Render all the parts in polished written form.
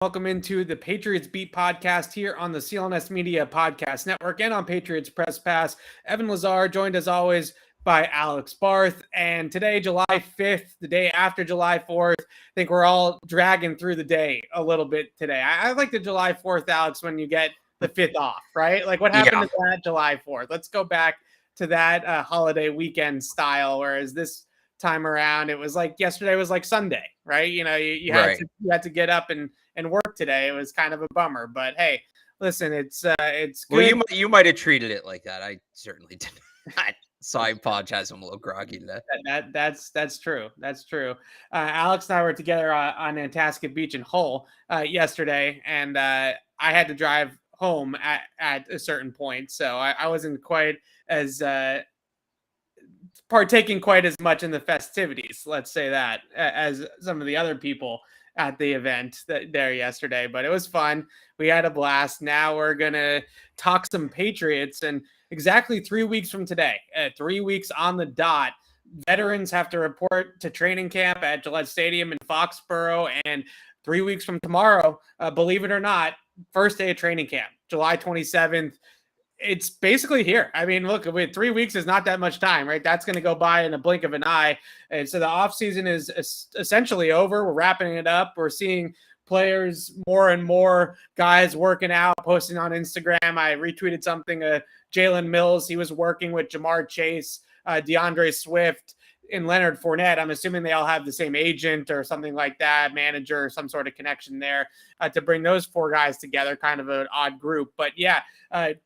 Welcome into the Patriots Beat podcast here on the CLNS Media Podcast Network and on Patriots Press Pass. Evan Lazar joined as always by Alex Barth. And today, July 5th, the day after July 4th, I think we're all dragging through the day a little bit today. I like the July 4th, Alex, when you get the 5th off, right? Like what happened to that July 4th? Let's go back to that holiday weekend style, whereas this time around it was like yesterday was like Sunday, right? You know, you had to get up and work today. It was kind of a bummer, but hey, listen, it's good. Well, you might have treated it like that. I certainly did not. So I apologize. I'm a little groggy today. That's true. That's true. Alex and I were together on Nantasket Beach in Hull yesterday, and I had to drive home at a certain point, so I wasn't quite as partaking quite as much in the festivities, let's say that, as some of the other people at the event there yesterday, but it was fun. We had a blast. Now we're going to talk some Patriots, and exactly 3 weeks from today, 3 weeks on the dot, veterans have to report to training camp at Gillette Stadium in Foxborough, and 3 weeks from tomorrow, believe it or not, first day of training camp, July 27th. It's basically here. I mean, look, 3 weeks is not that much time, right? That's going to go by in a blink of an eye. And so the offseason is essentially over. We're wrapping it up. We're seeing players, more and more guys working out, posting on Instagram. I retweeted something, Jalen Mills, he was working with Jamar Chase, DeAndre Swift, and Leonard Fournette. I'm assuming they all have the same agent or something like that, manager, or some sort of connection there to bring those four guys together, kind of an odd group. But yeah,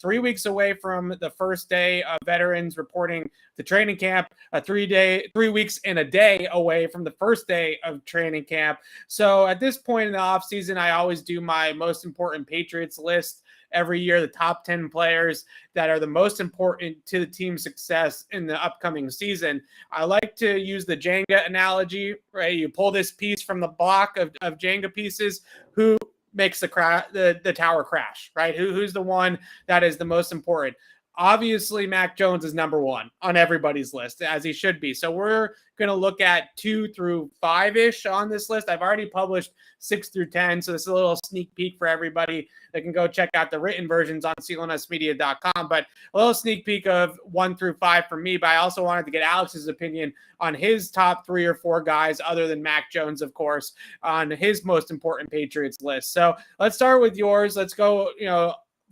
3 weeks away from the first day of veterans reporting to training camp, 3 weeks and a day away from the first day of training camp. So at this point in the offseason, I always do my most important Patriots list every year, the top 10 players that are the most important to the team's success in the upcoming season. I like to use the Jenga analogy, right? You pull this piece from the block of Jenga pieces, who makes the tower crash, right? Who's the one that is the most important? Obviously, Mac Jones is number one on everybody's list, as he should be. So we're going to look at 2 through 5-ish on this list. I've already published 6 through 10, so this is a little sneak peek for everybody that can go check out the written versions on clnsmedia.com. But a little sneak peek of 1 through 5 from me. But I also wanted to get Alex's opinion on his top 3 or 4 guys, other than Mac Jones, of course, on his most important Patriots list. So let's start with yours. Let's go,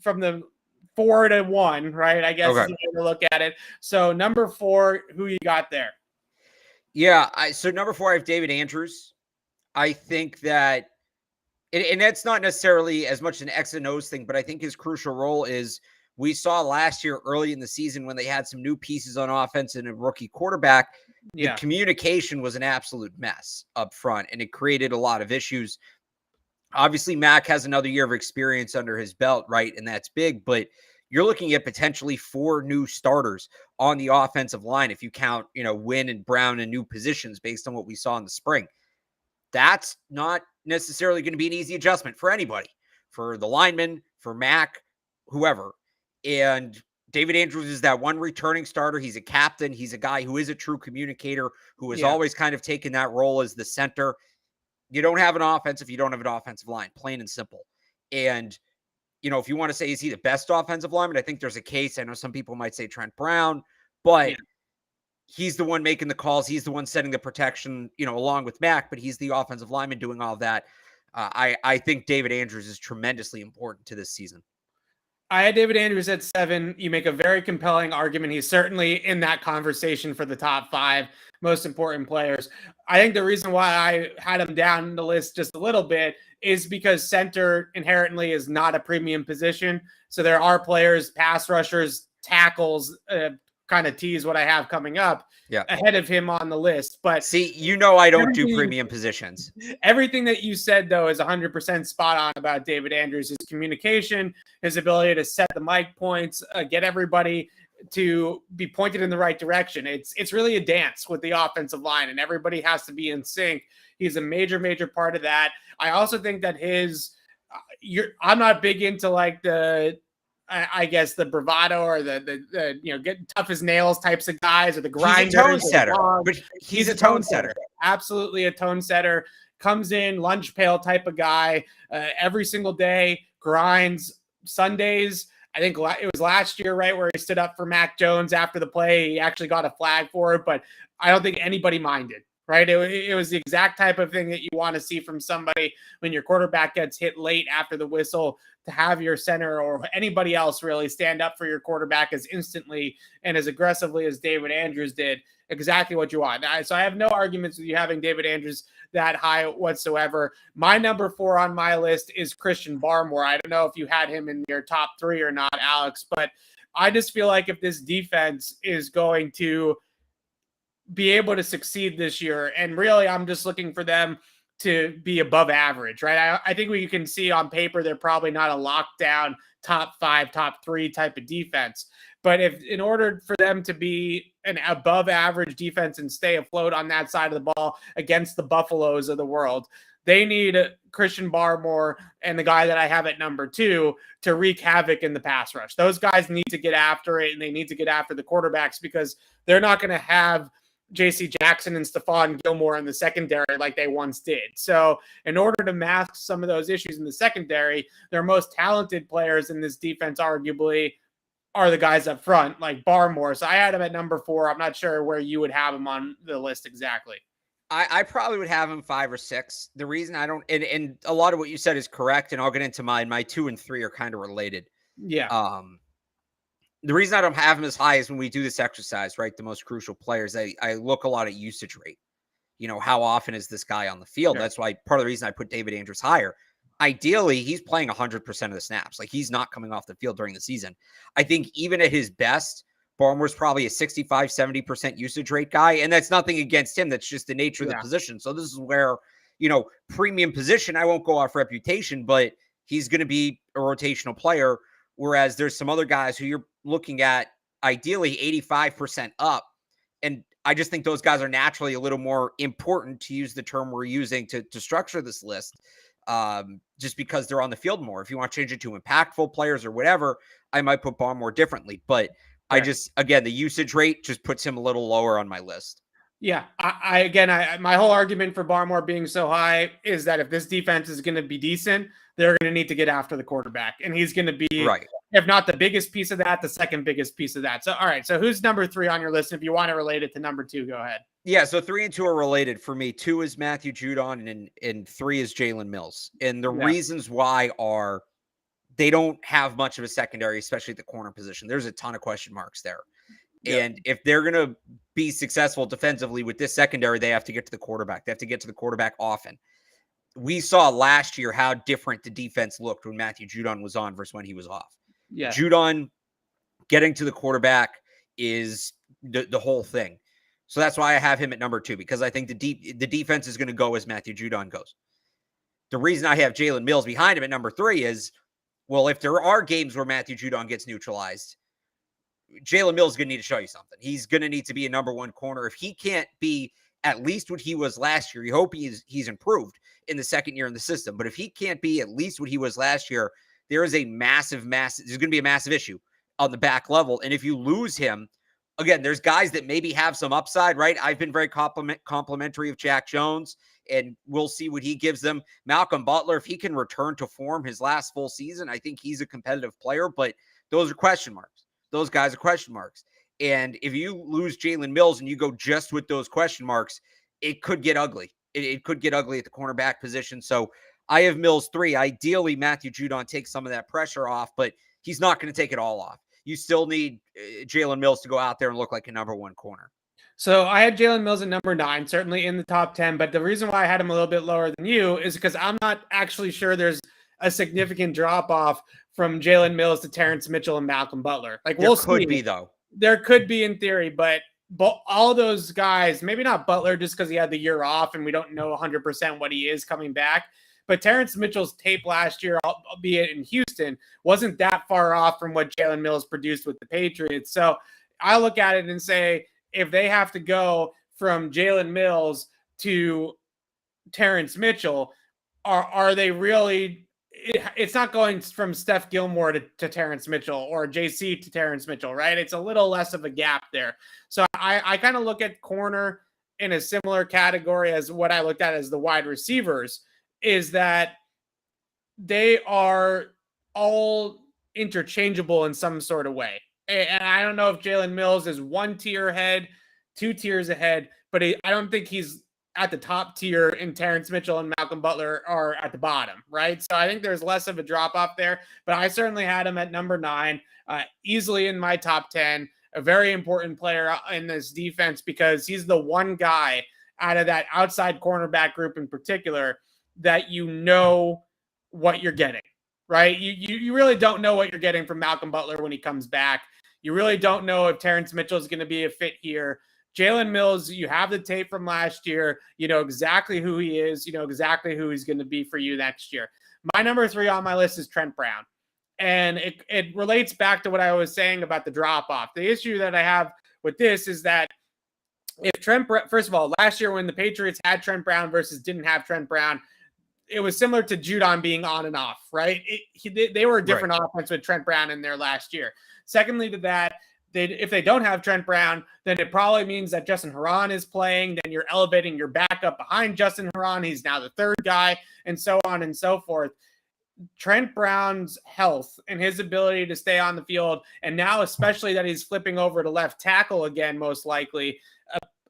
from the 4 to 1, right? I guess is the way to look at it. So number 4, who you got there? Yeah, so number 4, I have David Andrews. I think that, and that's not necessarily as much an X and O's thing, but I think his crucial role is, we saw last year early in the season when they had some new pieces on offense and a rookie quarterback, the communication was an absolute mess up front, and it created a lot of issues. Obviously, Mac has another year of experience under his belt, right? And that's big, but you're looking at potentially 4 new starters on the offensive line if you count, Wynn and Brown in new positions based on what we saw in the spring. That's not necessarily going to be an easy adjustment for anybody, for the linemen, for Mac, whoever. And David Andrews is that one returning starter. He's a captain. He's a guy who is a true communicator, who has always kind of taken that role as the center. You don't have an offense if you don't have an offensive line, plain and simple. And, if you want to say, is he the best offensive lineman? I think there's a case. I know some people might say Trent Brown, but he's the one making the calls. He's the one setting the protection, along with Mac, but he's the offensive lineman doing all that. I think David Andrews is tremendously important to this season. I had David Andrews at 7. You make a very compelling argument. He's certainly in that conversation for the top 5 most important players. I think the reason why I had him down the list just a little bit is because center inherently is not a premium position. So there are players, pass rushers, tackles, kind of tease what I have coming up ahead of him on the list. But see, I don't do premium positions. Everything that you said, though, is 100% spot on about David Andrews. His communication, his ability to set the mic points, get everybody to be pointed in the right direction. It's really a dance with the offensive line, and everybody has to be in sync. He's a major, major part of that. I also think that I'm not big into like the I guess the bravado or the get tough as nails types of guys, or the grinders. He's a tone setter. But he's a tone setter. Absolutely a tone setter. comes in, lunch pail type of guy, every single day, grinds. Sundays, I think it was last year, right, where he stood up for Mac Jones after the play. He actually got a flag for it, but I don't think anybody minded, right? It was the exact type of thing that you want to see from somebody when your quarterback gets hit late after the whistle, to have your center or anybody else really stand up for your quarterback as instantly and as aggressively as David Andrews did. Exactly what you want. So I have no arguments with you having David Andrews that high whatsoever. My number 4 on my list is Christian Barmore. I don't know if you had him in your top 3 or not, Alex, but I just feel like if this defense is going to be able to succeed this year, and really I'm just looking for them to be above average, right? I think we can see on paper they're probably not a lockdown top 5, top 3 type of defense. But if in order for them to be an above average defense and stay afloat on that side of the ball against the Buffaloes of the world, they need Christian Barmore and the guy that I have at number 2 to wreak havoc in the pass rush. Those guys need to get after it, and they need to get after the quarterbacks, because they're not going to have J.C. Jackson and Stephon Gilmore in the secondary like they once did. So in order to mask some of those issues in the secondary, their most talented players in this defense arguably are the guys up front, like Barmore. So I had him at number 4. I'm not sure where you would have him on the list exactly. I probably would have him 5 or 6. The reason I don't, and a lot of what you said is correct, and I'll get into mine. My 2 and 3 are kind of related. Yeah. The reason I don't have him as high is when we do this exercise, right? The most crucial players, I look a lot at usage rate. You know, how often is this guy on the field? Sure. That's why part of the reason I put David Andrews higher. Ideally, he's playing 100% of the snaps. Like, he's not coming off the field during the season. I think even at his best, Barmore's probably a 65, 70% usage rate guy. And that's nothing against him. That's just the nature of the position. So this is where, you know, premium position, I won't go off reputation, but he's going to be a rotational player. Whereas there's some other guys who you're looking at ideally 85% up. And I just think those guys are naturally a little more important, to use the term we're using to structure this list, just because they're on the field more. If you want to change it to impactful players or whatever, I might put Barmore differently. But I just, again, the usage rate just puts him a little lower on my list. Yeah. My whole argument for Barmore being so high is that if this defense is going to be decent, they're going to need to get after the quarterback. And he's going to be, right, if not the biggest piece of that, the second biggest piece of that. So, all right. So who's number 3 on your list? If you want to relate it to number 2, go ahead. Yeah, so 3 and 2 are related for me. 2 is Matthew Judon, and 3 is Jalen Mills. And the reasons why are they don't have much of a secondary, especially at the corner position. There's a ton of question marks there. Yep. And if they're going to be successful defensively with this secondary, they have to get to the quarterback. They have to get to the quarterback often. We saw last year how different the defense looked when Matthew Judon was on versus when he was off. Yeah. Judon getting to the quarterback is the whole thing. So that's why I have him at number 2, because I think the defense is going to go as Matthew Judon goes. The reason I have Jalen Mills behind him at number 3 is, well, if there are games where Matthew Judon gets neutralized, Jalen Mills is going to need to show you something. He's going to need to be a number 1 corner. If he can't be at least what he was last year, you hope he's improved in the second year in the system. But if he can't be at least what he was last year, there is a there's going to be a massive issue on the back level. And if you lose him, again, there's guys that maybe have some upside, right? I've been very complimentary of Jack Jones, and we'll see what he gives them. Malcolm Butler, if he can return to form his last full season, I think he's a competitive player, but those are question marks. Those guys are question marks. And if you lose Jalen Mills and you go just with those question marks, it could get ugly. It could get ugly at the cornerback position. So I have Mills 3. Ideally, Matthew Judon takes some of that pressure off, but he's not going to take it all off. You still need Jalen Mills to go out there and look like a number 1 corner. So I had Jalen Mills at number 9, certainly in the top 10. But the reason why I had him a little bit lower than you is because I'm not actually sure there's a significant drop off from Jalen Mills to Terrence Mitchell and Malcolm Butler. Like, we'll see. There could be, though. There could be in theory, but all those guys, maybe not Butler just because he had the year off and we don't know 100% what he is coming back. But Terrence Mitchell's tape last year, albeit in Houston, wasn't that far off from what Jalen Mills produced with the Patriots. So I look at it and say, if they have to go from Jalen Mills to Terrence Mitchell, are they really? It's not going from Steph Gilmore to Terrence Mitchell or JC to Terrence Mitchell, right? It's a little less of a gap there. So I kind of look at corner in a similar category as what I looked at as the wide receivers is that they are all interchangeable in some sort of way. And I don't know if Jalen Mills is one tier ahead, 2 tiers ahead, but I don't think he's at the top tier, and Terrence Mitchell and Malcolm Butler are at the bottom, right? So I think there's less of a drop off there, but I certainly had him at number 9, easily in my top 10, a very important player in this defense because he's the one guy out of that outside cornerback group in particular that you know what you're getting, right? You really don't know what you're getting from Malcolm Butler when he comes back. You really don't know if Terrence Mitchell is going to be a fit here. Jalen Mills, you have the tape from last year. You know exactly who he is. You know exactly who he's going to be for you next year. My number 3 on my list is Trent Brown. And it relates back to what I was saying about the drop-off. The issue that I have with this is that if first of all, last year when the Patriots had Trent Brown versus didn't have Trent Brown, it was similar to Judon being on and off, right? They were a different offense with Trent Brown in there last year. Secondly to that, if they don't have Trent Brown, then it probably means that Justin Herron is playing. Then you're elevating your backup behind Justin Herron. He's now the third guy, and so on and so forth. Trent Brown's health and his ability to stay on the field, and now especially that he's flipping over to left tackle again, most likely,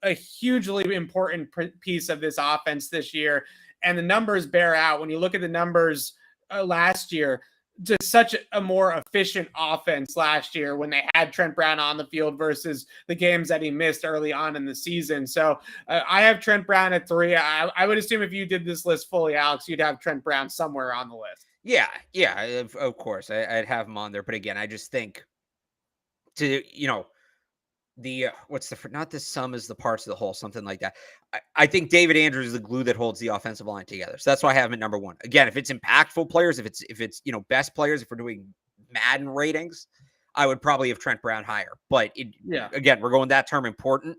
a hugely important piece of this offense this year. And the numbers bear out. When you look at the numbers last year, just such a more efficient offense last year when they had Trent Brown on the field versus the games that he missed early on in the season. So I have Trent Brown at 3. I would assume if you did this list fully, Alex, you'd have Trent Brown somewhere on the list. Yeah, of course. I'd have him on there. But again, I just think not the sum is the parts of the whole, something like that. I think David Andrews is the glue that holds the offensive line together. So that's why I have him at number 1. Again, if it's impactful players, if it's best players, if we're doing Madden ratings, I would probably have Trent Brown higher. But again, we're going that term important.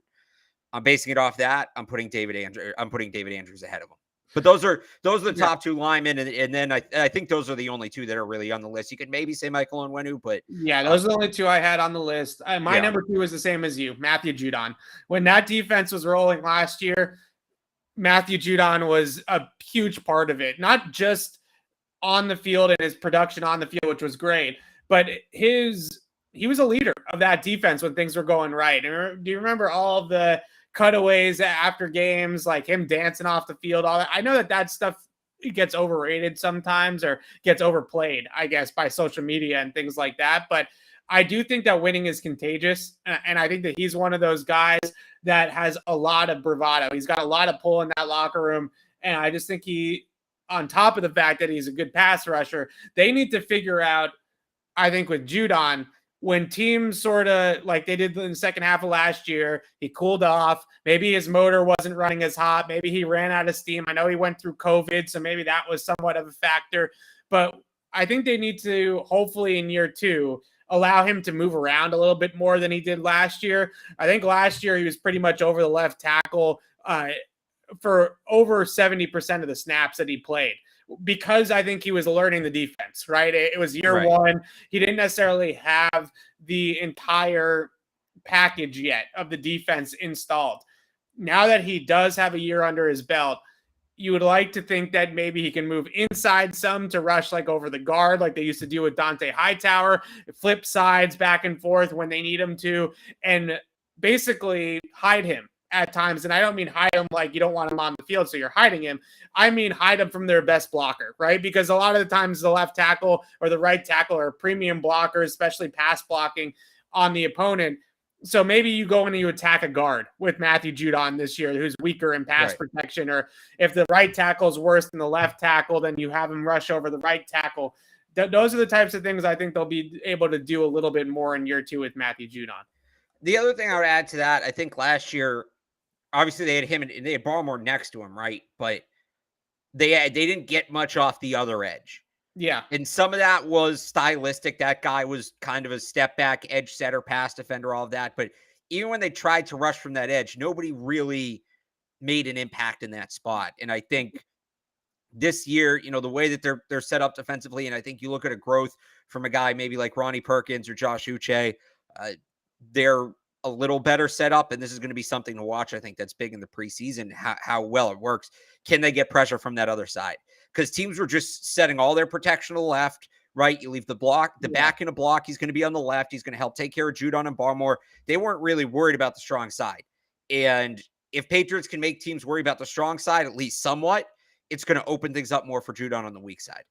I'm basing it off that. I'm putting David Andrews ahead of him. But those are the top 2 linemen, and then I think those are the only 2 that are really on the list. You could maybe say Michael Onwenu, but those are the only 2 I had on the list. My number 2 is the same as you, Matthew Judon. When that defense was rolling last year, Matthew Judon was a huge part of it, not just on the field and his production on the field, which was great, but he was a leader of that defense when things were going right. And do you remember all of the cutaways after games, like him dancing off the field, all that? I know that stuff gets overrated sometimes or gets overplayed, I guess, by social media and things like that. But I do think that winning is contagious. And I think that he's one of those guys that has a lot of bravado. He's got a lot of pull in that locker room. And I just think on top of the fact that he's a good pass rusher, they need to figure out, I think with Judon, when teams sort of like they did in the second half of last year, he cooled off. Maybe his motor wasn't running as hot. Maybe he ran out of steam. I know he went through COVID, so maybe that was somewhat of a factor. But I think they need to, hopefully in year 2, allow him to move around a little bit more than he did last year. I think last year he was pretty much over the left tackle for over 70% of the snaps that he played, because I think he was learning the defense, right? It was year 1. He didn't necessarily have the entire package yet of the defense installed. Now that he does have a year under his belt, you would like to think that maybe he can move inside some to rush like over the guard, like they used to do with Dante Hightower, flip sides back and forth when they need him to, and basically hide him at times. And I don't mean hide him like you don't want him on the field, so you're hiding him. I mean hide him from their best blocker, right? Because a lot of the times the left tackle or the right tackle are premium blockers, especially pass blocking on the opponent. So maybe you go in and you attack a guard with Matthew Judon this year, who's weaker in pass protection. Or if the right tackle is worse than the left tackle, then you have him rush over the right tackle. Those are the types of things I think they'll be able to do a little bit more in year 2 with Matthew Judon. The other thing I would add to that, I think last year, obviously they had him and they had Barmore next to him, right? But they didn't get much off the other edge. Yeah. And some of that was stylistic. That guy was kind of a step back, edge setter, pass defender, all of that. But even when they tried to rush from that edge, nobody really made an impact in that spot. And I think this year, the way that they're set up defensively, and I think you look at a growth from a guy maybe like Ronnie Perkins or Josh Uche, they're a little better set up, and this is going to be something to watch. I think that's big in the preseason, how well it works. Can they get pressure from that other side? Because teams were just setting all their protection to the left, right? You leave the back in a block. He's going to be on the left. He's going to help take care of Judon and Barmore. They weren't really worried about the strong side. And if Patriots can make teams worry about the strong side, at least somewhat, it's going to open things up more for Judon on the weak side.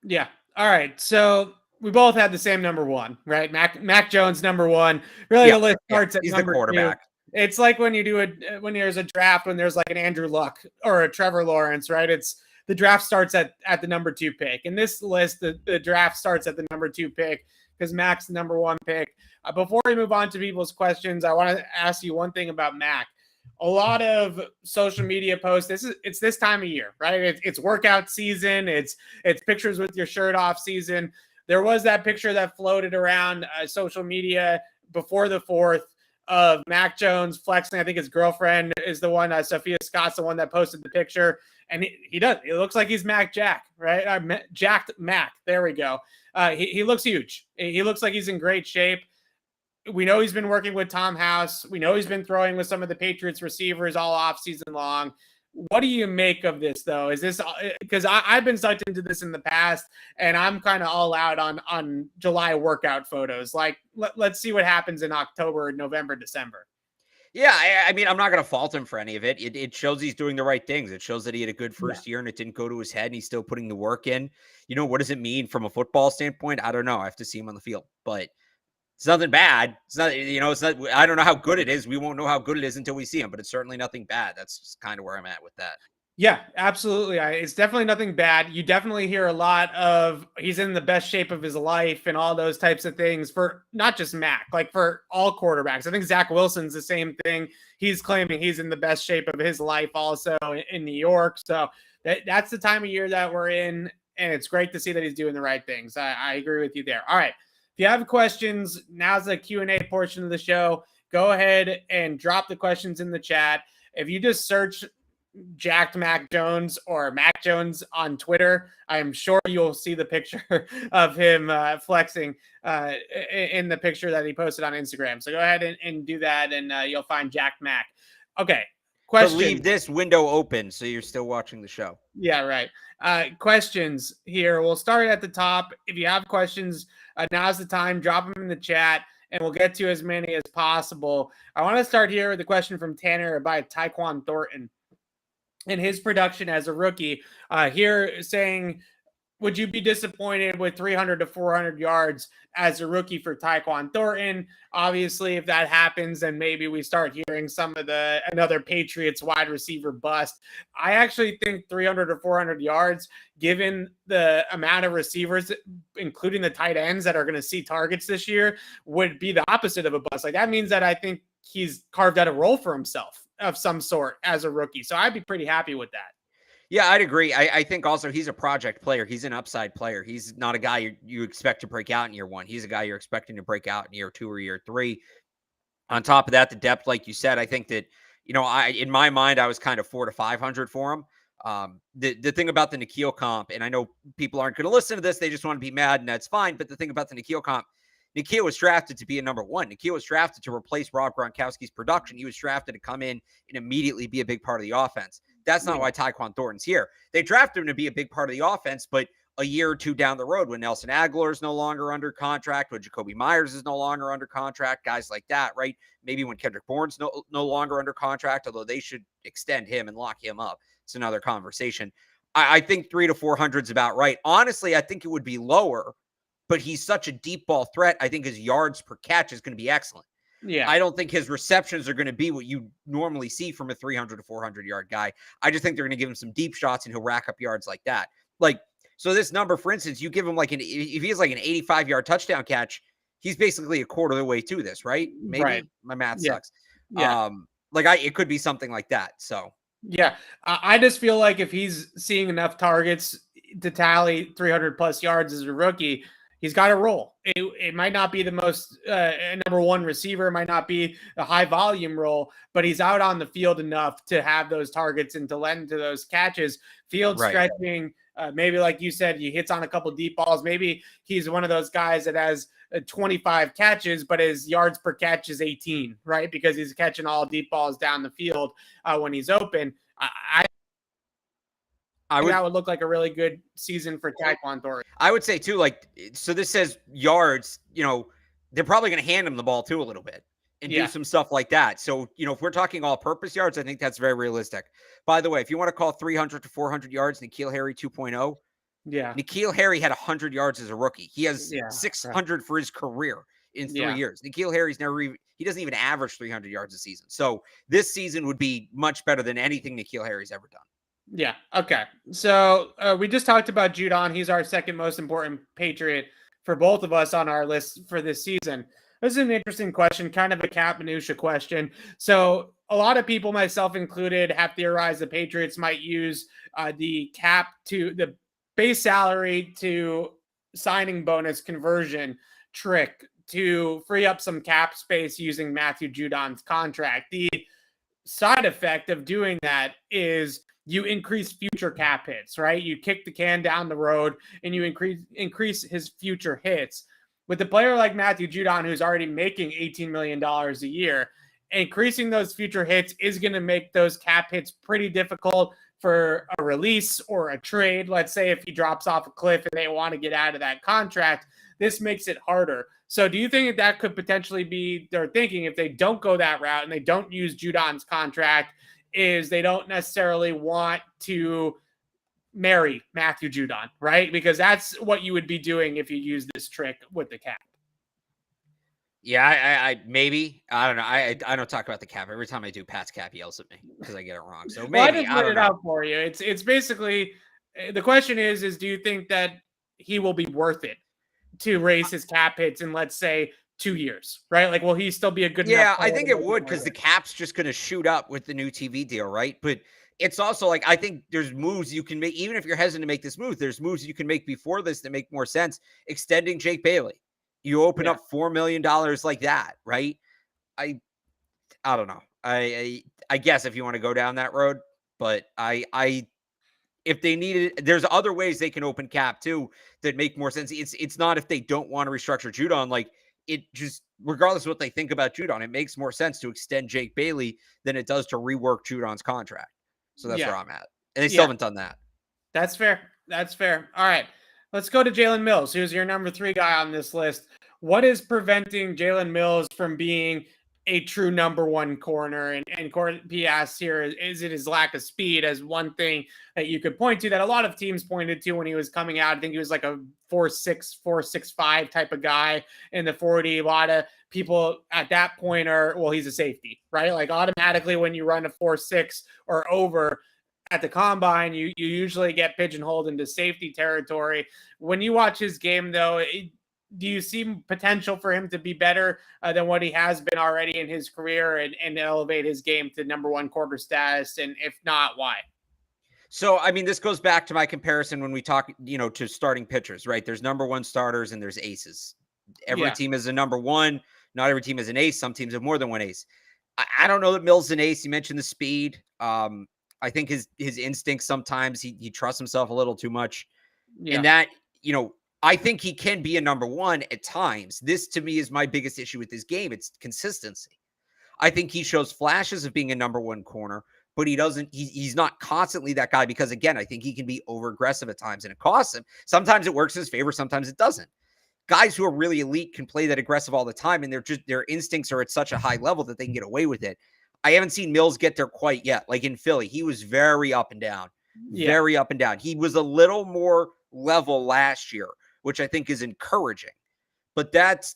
Yeah. All right. So we both had the same number one, right? Mac Jones, number one. Really, the list starts at he's number the quarterback. 2. It's like when you do it when there's a draft, when there's like an Andrew Luck or a Trevor Lawrence, right? It's the draft starts at the number 2 pick. In this list, the draft starts at the number 2 pick because Mac's the number 1 pick. Before we move on to people's questions, I want to ask you one thing about Mac. A lot of social media posts. It's this time of year, right? It's workout season. It's pictures with your shirt off season. There was that picture that floated around social media before the 4th of Mac Jones flexing. I think his girlfriend is the one. Sophia Scott's the one that posted the picture, and he does. It looks like he's Mac Jack, right? Jacked Mac. There we go. He looks huge. He looks like he's in great shape. We know he's been working with Tom House. We know he's been throwing with some of the Patriots receivers all off season long. What do you make of this, though? Is this because I've been sucked into this in the past, and I'm kind of all out on July workout photos. Like, let's see what happens in October, November, December. Yeah, I mean, I'm not going to fault him for any of it. It shows he's doing the right things. It shows that he had a good first year and it didn't go to his head and he's still putting the work in. What does it mean from a football standpoint? I don't know. I have to see him on the field, but it's nothing bad. It's not, it's not, I don't know how good it is. We won't know how good it is until we see him, but it's certainly nothing bad. That's just kind of where I'm at with that. Yeah, absolutely. It's definitely nothing bad. You definitely hear a lot of he's in the best shape of his life and all those types of things for not just Mac, like for all quarterbacks. I think Zach Wilson's the same thing. He's claiming he's in the best shape of his life also in New York. So that's the time of year that we're in, and it's great to see that he's doing the right things. I agree with you there. All right. If you have questions, now's the Q&A portion of the show. Go ahead and drop the questions in the chat. If you just search Jacked Mac Jones or Mac Jones on Twitter, I'm sure you'll see the picture of him flexing in the picture that he posted on Instagram. So go ahead and do that, and you'll find Jacked Mac. Okay. Question. But leave this window open so you're still watching the show. Yeah, right. Questions here. We'll start at the top. If you have questions, now's the time. Drop them in the chat, and we'll get to as many as possible. I want to start here with a question from Tanner by Tyquan Thornton and his production as a rookie. Here saying, would you be disappointed with 300 to 400 yards as a rookie for Tyquan Thornton? Obviously, if that happens, then maybe we start hearing some of another Patriots wide receiver bust. I actually think 300 or 400 yards, given the amount of receivers, including the tight ends that are going to see targets this year, would be the opposite of a bust. Like that means that I think he's carved out a role for himself of some sort as a rookie. So I'd be pretty happy with that. Yeah, I'd agree. I think also he's a project player. He's an upside player. He's not a guy you expect to break out in year 1. He's a guy you're expecting to break out in year 2 or year 3. On top of that, the depth, like you said, I think that, in my mind, I was kind of 400 to 500 for him. The thing about the N'Keal comp, and I know people aren't going to listen to this, they just want to be mad, and that's fine. But the thing about the N'Keal comp, N'Keal was drafted to be a number 1. N'Keal was drafted to replace Rob Gronkowski's production. He was drafted to come in and immediately be a big part of the offense. That's not why Tyquan Thornton's here. They drafted him to be a big part of the offense, but a year or two down the road, when Nelson Aguilar is no longer under contract, when Jacoby Myers is no longer under contract, guys like that, right? Maybe when Kendrick Bourne's no longer under contract, although they should extend him and lock him up. It's another conversation. I think 300 to 400 is about right. Honestly, I think it would be lower, but he's such a deep ball threat. I think his yards per catch is going to be excellent. Yeah. I don't think his receptions are going to be what you normally see from a 300 to 400 yard guy. I just think they're going to give him some deep shots and he'll rack up yards like that. So this number, for instance, you give him if he has like an 85-yard touchdown catch, he's basically a quarter of the way to this, right? Maybe right. My math yeah. sucks. Yeah. It could be something like that. So yeah, I just feel like if he's seeing enough targets to tally 300 plus yards as a rookie, he's got a role. It might not be the most number 1 receiver, might not be a high volume role, but he's out on the field enough to have those targets and to lend to those catches. Field stretching, Maybe like you said, he hits on a couple deep balls. Maybe he's one of those guys that has 25 catches, but his yards per catch is 18, right? Because he's catching all deep balls down the field when he's open. I think that would look like a really good season for Taekwon Torres. I would say too, like, so this says yards, they're probably going to hand him the ball too a little bit and do some stuff like that. So, if we're talking all purpose yards, I think that's very realistic. By the way, if you want to call 300 to 400 yards, N'Keal Harry 2.0, N'Keal Harry had 100 yards as a rookie. He has 600 for his career in 3 years. N'Keal Harry's he doesn't even average 300 yards a season. So this season would be much better than anything N'Keal Harry's ever done. Yeah. Okay. So we just talked about Judon. He's our second most important Patriot for both of us on our list for this season. This is an interesting question, kind of a cap minutia question. So a lot of people, myself included, have theorized the Patriots might use the cap to the base salary to signing bonus conversion trick to free up some cap space using Matthew Judon's contract. The side effect of doing that is you increase future cap hits, right? You kick the can down the road and you increase his future hits. With a player like Matthew Judon, who's already making $18 million a year, increasing those future hits is going to make those cap hits pretty difficult for a release or a trade. Let's say if he drops off a cliff and they want to get out of that contract, this makes it harder. So do you think that could potentially be their thinking if they don't go that route and they don't use Judon's contract, is they don't necessarily want to marry Matthew Judon, right? Because that's what you would be doing if you use this trick with the cap. Yeah, I maybe. I don't know. I don't talk about the cap. Every time I do, Pat's cap yells at me because I get it wrong. So maybe. Well, I just put it out for you. It's basically, the question is do you think that he will be worth it to raise his cap hits in, let's say, 2 years, right? Like, will he still be a good enough player? I think it would, because the cap's just going to shoot up with the new TV deal, right? But it's also like, I think there's moves you can make, even if you're hesitant to make this move, there's moves you can make before this that make more sense. Extending Jake Bailey. You open up $4 million like that, right? I don't know. I guess if you want to go down that road, but if they need it, there's other ways they can open cap too that make more sense. It's not if they don't want to restructure Judon, like, it just, regardless of what they think about Judon, it makes more sense to extend Jake Bailey than it does to rework Judon's contract. So that's where I'm at. And they still haven't done that. That's fair. That's fair. All right. Let's go to Jalen Mills, who's your number 3 guy on this list. What is preventing Jalen Mills from being a true number 1 corner? And P asks here, is it his lack of speed as one thing that you could point to that a lot of teams pointed to when he was coming out? I think he was like a 4.6, 4.65 type of guy in the 40. A lot of people at that point are, well, he's a safety, right? Like, automatically when you run a 4.6 or over at the combine, you usually get pigeonholed into safety territory. When you watch his game, though, do you see potential for him to be better than what he has been already in his career and elevate his game to number 1 quarter status? And if not, why? So, I mean, this goes back to my comparison when we talk, to starting pitchers, right? There's number 1 starters and there's aces. Every team is a number 1. Not every team is an ace. Some teams have more than 1 ace. I don't know that Mills is an ace. You mentioned the speed. I think his instincts, sometimes he trusts himself a little too much. And that, I think he can be a number 1 at times. This, to me, is my biggest issue with his game. It's consistency. I think he shows flashes of being a number 1 corner, but he's not constantly that guy, because, again, I think he can be over aggressive at times and it costs him. Sometimes it works in his favor. Sometimes it doesn't. Guys who are really elite can play that aggressive all the time, and their instincts are at such a high level that they can get away with it. I haven't seen Mills get there quite yet. Like in Philly, he was very up and down, very up and down. He was a little more level last year, which I think is encouraging. But that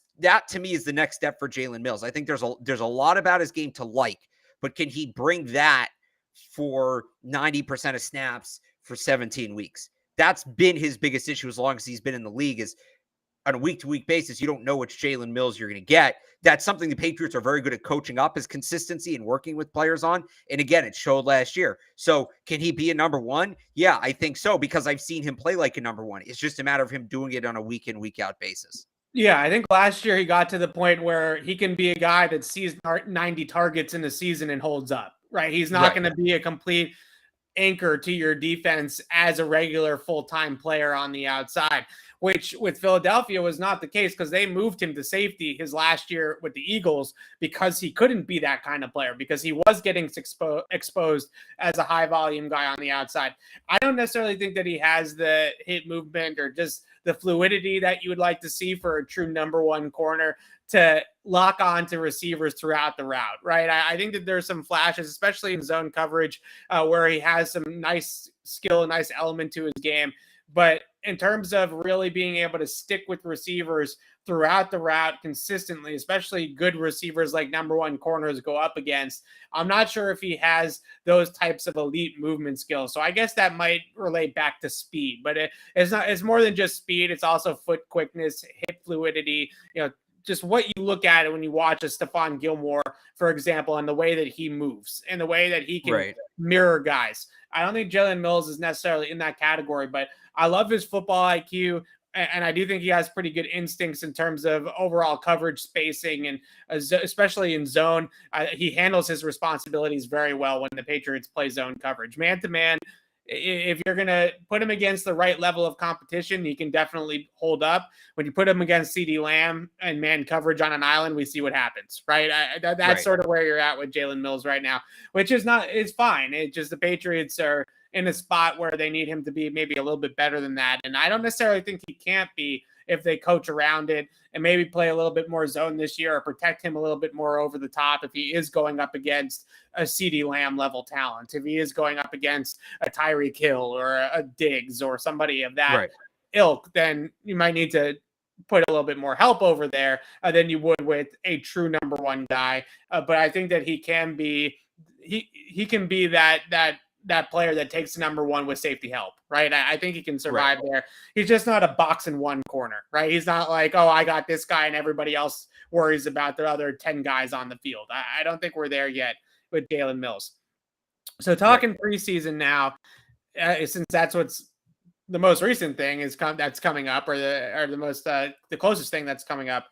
to me is the next step for Jalen Mills. I think there's a lot about his game to like, but can he bring that for 90% of snaps for 17 weeks? That's been his biggest issue as long as he's been in the league, is on a week-to-week basis, you don't know which Jalen Mills you're going to get. That's something the Patriots are very good at coaching up, is consistency and working with players on. And again, it showed last year. So can he be a number 1? Yeah, I think so, because I've seen him play like a number 1. It's just a matter of him doing it on a week in, week out basis. Yeah, I think last year he got to the point where he can be a guy that sees 90 targets in the season and holds up, right? He's not going to be a complete anchor to your defense as a regular full-time player on the outside, which with Philadelphia was not the case because they moved him to safety his last year with the Eagles because he couldn't be that kind of player because he was getting exposed as a high volume guy on the outside. I don't necessarily think that he has the hit movement or just the fluidity that you would like to see for a true number one corner to lock on to receivers throughout the route, right? I think that there's some flashes, especially in zone coverage, where he has some nice skill, nice element to his game. But in terms of really being able to stick with receivers throughout the route consistently, especially good receivers like number one corners go up against, I'm not sure if he has those types of elite movement skills. So I guess that might relate back to speed, but it's more than just speed. It's also foot quickness, hip fluidity, just what you look at it when you watch a Stephon Gilmore, for example, and the way that he moves and the way that he can mirror guys. I don't think Jalen Mills is necessarily in that category, but I love his football IQ. And I do think he has pretty good instincts in terms of overall coverage spacing and especially in zone. He handles his responsibilities very well when the Patriots play zone coverage. Man-to-man, if you're going to put him against the right level of competition, he can definitely hold up. When you put him against CeeDee Lamb and man coverage on an island, we see what happens, right? That's sort of where you're at with Jalen Mills right now, which is fine. It's just the Patriots are in a spot where they need him to be maybe a little bit better than that. And I don't necessarily think he can't be if they coach around it and maybe play a little bit more zone this year or protect him a little bit more over the top if he is going up against a CeeDee Lamb level talent, if he is going up against a Tyreek Hill or a Diggs or somebody of that ilk, then you might need to put a little bit more help over there than you would with a true number one guy. But I think that he can be that player that takes number one with safety help, right? I think he can survive there. He's just not a box and one corner, right? He's not like, oh, I got this guy and everybody else worries about the other 10 guys on the field. I don't think we're there yet with Jalen Mills. So talking preseason now, since that's what's the most recent thing that's coming up, or the closest thing that's coming up.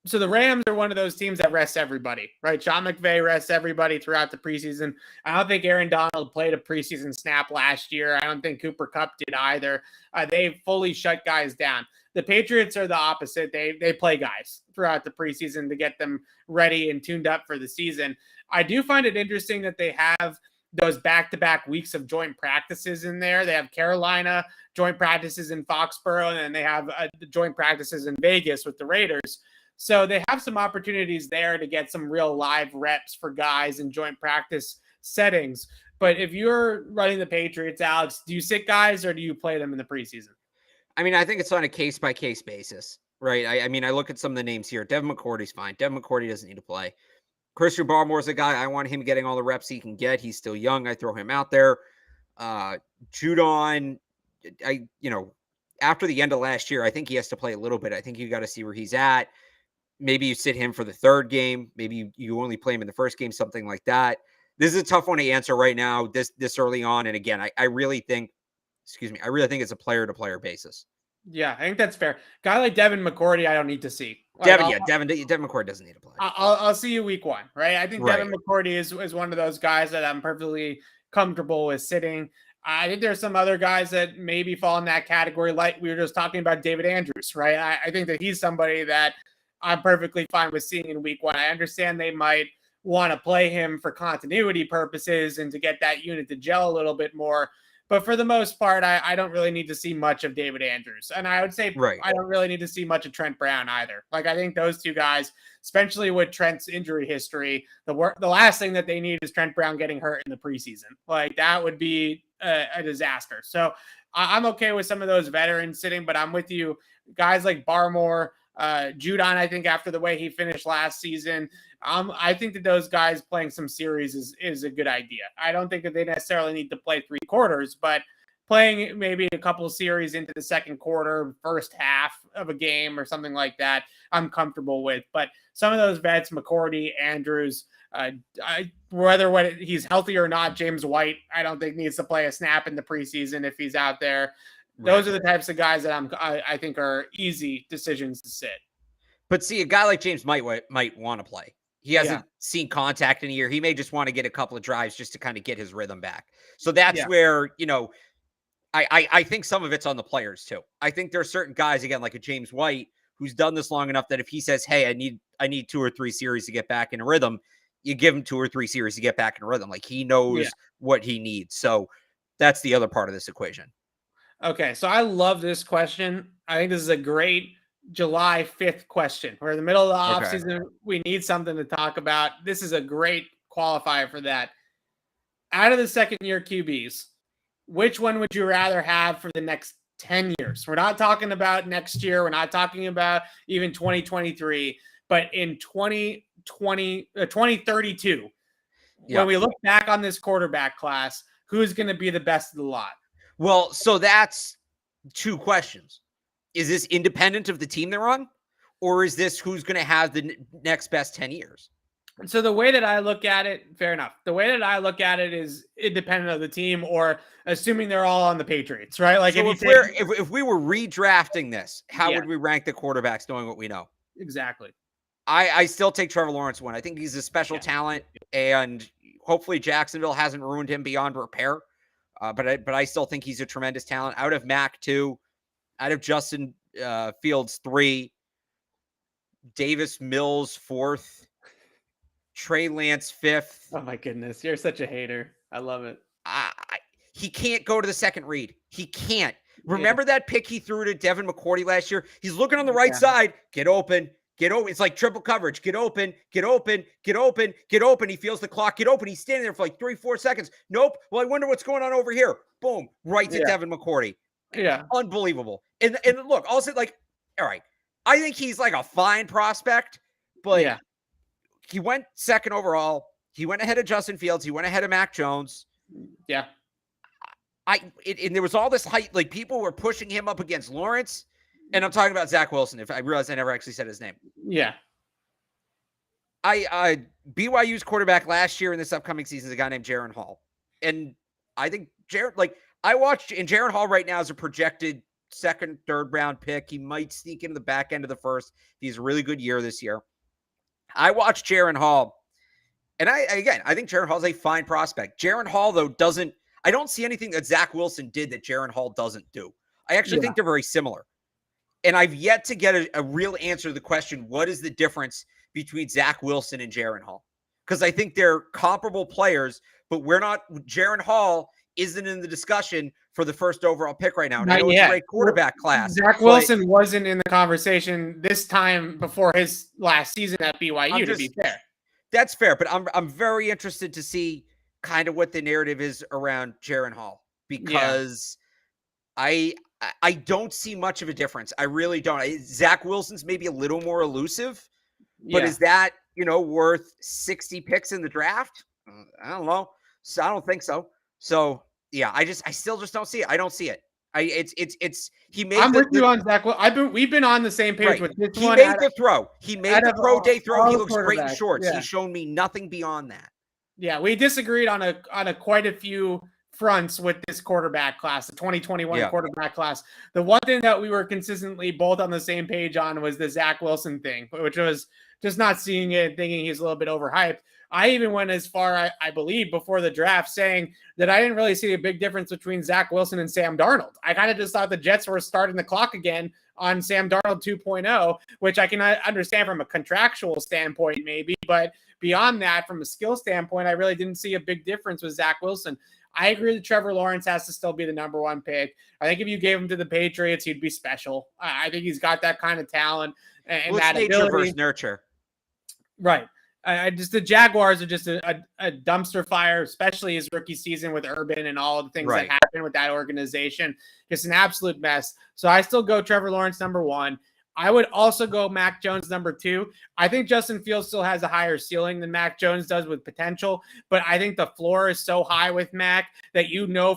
So the Rams are one of those teams that rests everybody, right? Sean McVay rests everybody throughout the preseason. I don't think Aaron Donald played a preseason snap last year. I don't think Cooper Kupp did either. They fully shut guys down. The Patriots are the opposite. They play guys throughout the preseason to get them ready and tuned up for the season. I do find it interesting that they have those back-to-back weeks of joint practices in there. They have Carolina joint practices in Foxborough, and then they have the joint practices in Vegas with the Raiders. So they have some opportunities there to get some real live reps for guys in joint practice settings. But if you're running the Patriots, Alex, do you sit guys or do you play them in the preseason? I mean, I think it's on a case-by-case basis, right? I mean, I look at some of the names here. Devin McCourty's fine. Devin McCourty doesn't need to play. Christian Barmore's a guy. I want him getting all the reps he can get. He's still young. I throw him out there. Judon, after the end of last year, I think he has to play a little bit. I think you got to see where he's at. Maybe you sit him for the third game. Maybe you only play him in the first game, something like that. This is a tough one to answer right now, this early on. And again, I really think it's a player-to-player basis. Yeah, I think that's fair. Guy like Devin McCourty, I don't need to see. Devin McCourty doesn't need to play. I'll see you week one, right? I think Devin McCourty is one of those guys that I'm perfectly comfortable with sitting. I think there's some other guys that maybe fall in that category, like we were just talking about David Andrews, right? I think that he's somebody that I'm perfectly fine with seeing in week one. I understand they might want to play him for continuity purposes and to get that unit to gel a little bit more. But for the most part, I don't really need to see much of David Andrews. And I would say I don't really need to see much of Trent Brown either. Like, I think those two guys, especially with Trent's injury history, the last thing that they need is Trent Brown getting hurt in the preseason. Like, that would be a disaster. So I'm okay with some of those veterans sitting, but I'm with you. Guys like Barmore, Judon, I think after the way he finished last season, I think that those guys playing some series is a good idea. I don't think that they necessarily need to play 3 quarters, but playing maybe a couple of series into the second quarter, first half of a game or something like that, I'm comfortable with. But some of those vets, McCourty, Andrews, whether he's healthy or not, James White, I don't think needs to play a snap in the preseason if he's out there. Those are the types of guys that I think are easy decisions to sit. But see, a guy like James might want to play. He hasn't seen contact in a year. He may just want to get a couple of drives just to kind of get his rhythm back. So that's where, I think some of it's on the players too. I think there are certain guys, again, like a James White, who's done this long enough that if he says, hey, I need 2 or 3 series to get back in a rhythm, you give him 2 or 3 series to get back in a rhythm. Like, he knows what he needs. So that's the other part of this equation. Okay, so I love this question. I think this is a great July 5th question. We're in the middle of the offseason. We need something to talk about. This is a great qualifier for that. Out of the second-year QBs, which one would you rather have for the next 10 years? We're not talking about next year. We're not talking about even 2023. But in 2032, when we look back on this quarterback class, who's going to be the best of the lot? Well, so that's 2 questions. Is this independent of the team they're on? Or is this who's going to have the next best 10 years? So the way that I look at it, fair enough. The way that I look at it is independent of the team, or assuming they're all on the Patriots, right? Like, so if we were redrafting this, how would we rank the quarterbacks knowing what we know? Exactly. I still take Trevor Lawrence one. I think he's a special talent, and hopefully Jacksonville hasn't ruined him beyond repair. But I still think he's a tremendous talent. Out of Mac 2, out of Justin Fields 3, Davis Mills 4th, Trey Lance 5th. Oh my goodness, you're such a hater. I love it. He can't go to the second read. He can't. Remember that pick he threw to Devin McCourty last year? He's looking on the right side. Get open. Get open. It's like triple coverage. Get open. Get open. Get open. Get open. He feels the clock. Get open. He's standing there for like 3-4 seconds. Nope. Well, I wonder what's going on over here. Boom. Right to Devin McCourty. Yeah. Unbelievable. And look, also, like, all right. I think he's like a fine prospect, but he went 2nd overall. He went ahead of Justin Fields. He went ahead of Mac Jones. Yeah. And there was all this hype. Like, people were pushing him up against Lawrence. And I'm talking about Zach Wilson. If I realized I never actually said his name. Yeah. BYU's quarterback last year in this upcoming season is a guy named Jaron Hall. And I think Jaron Hall right now is a projected 2nd, 3rd round pick. He might sneak into the back end of the 1st. He has a really good year this year. I watched Jaron Hall, and I think Jaron Hall is a fine prospect. Jaron Hall, though, I don't see anything that Zach Wilson did that Jaron Hall doesn't do. I actually think they're very similar. And I've yet to get a real answer to the question, what is the difference between Zach Wilson and Jaron Hall? Because I think they're comparable players, but Jaron Hall isn't in the discussion for the 1st overall pick right now. And I know it's a great quarterback class. Zach Wilson wasn't in the conversation this time before his last season at BYU, to be fair. That's fair, but I'm very interested to see kind of what the narrative is around Jaron Hall, because I don't see much of a difference. I really don't. Zach Wilson's maybe a little more elusive, but is that, worth 60 picks in the draft? I don't know. So I don't think so. So yeah, I still just don't see it. I don't see it. I'm with you on Zach. We've been on the same page with this one. He made the throw. He made the pro day throw. He looks great in shorts. He's shown me nothing beyond that. Yeah, we disagreed on a quite a few fronts with this quarterback class, the 2021 quarterback class. The one thing that we were consistently both on the same page on was the Zach Wilson thing, which was just not seeing it and thinking he's a little bit overhyped. I even went as far, I believe, before the draft saying that I didn't really see a big difference between Zach Wilson and Sam Darnold. I kind of just thought the Jets were starting the clock again on Sam Darnold 2.0, which I can understand from a contractual standpoint maybe, but beyond that, from a skill standpoint, I really didn't see a big difference with Zach Wilson. I agree that Trevor Lawrence has to still be the number 1 pick. I think if you gave him to the Patriots, he'd be special. I think he's got that kind of talent and that nature ability. Versus nurture. Right. The Jaguars are just a dumpster fire, especially his rookie season with Urban and all of the things that happened with that organization. Just an absolute mess. So I still go Trevor Lawrence number 1. I would also go Mac Jones number 2. I think Justin Fields still has a higher ceiling than Mac Jones does with potential, but I think the floor is so high with Mac that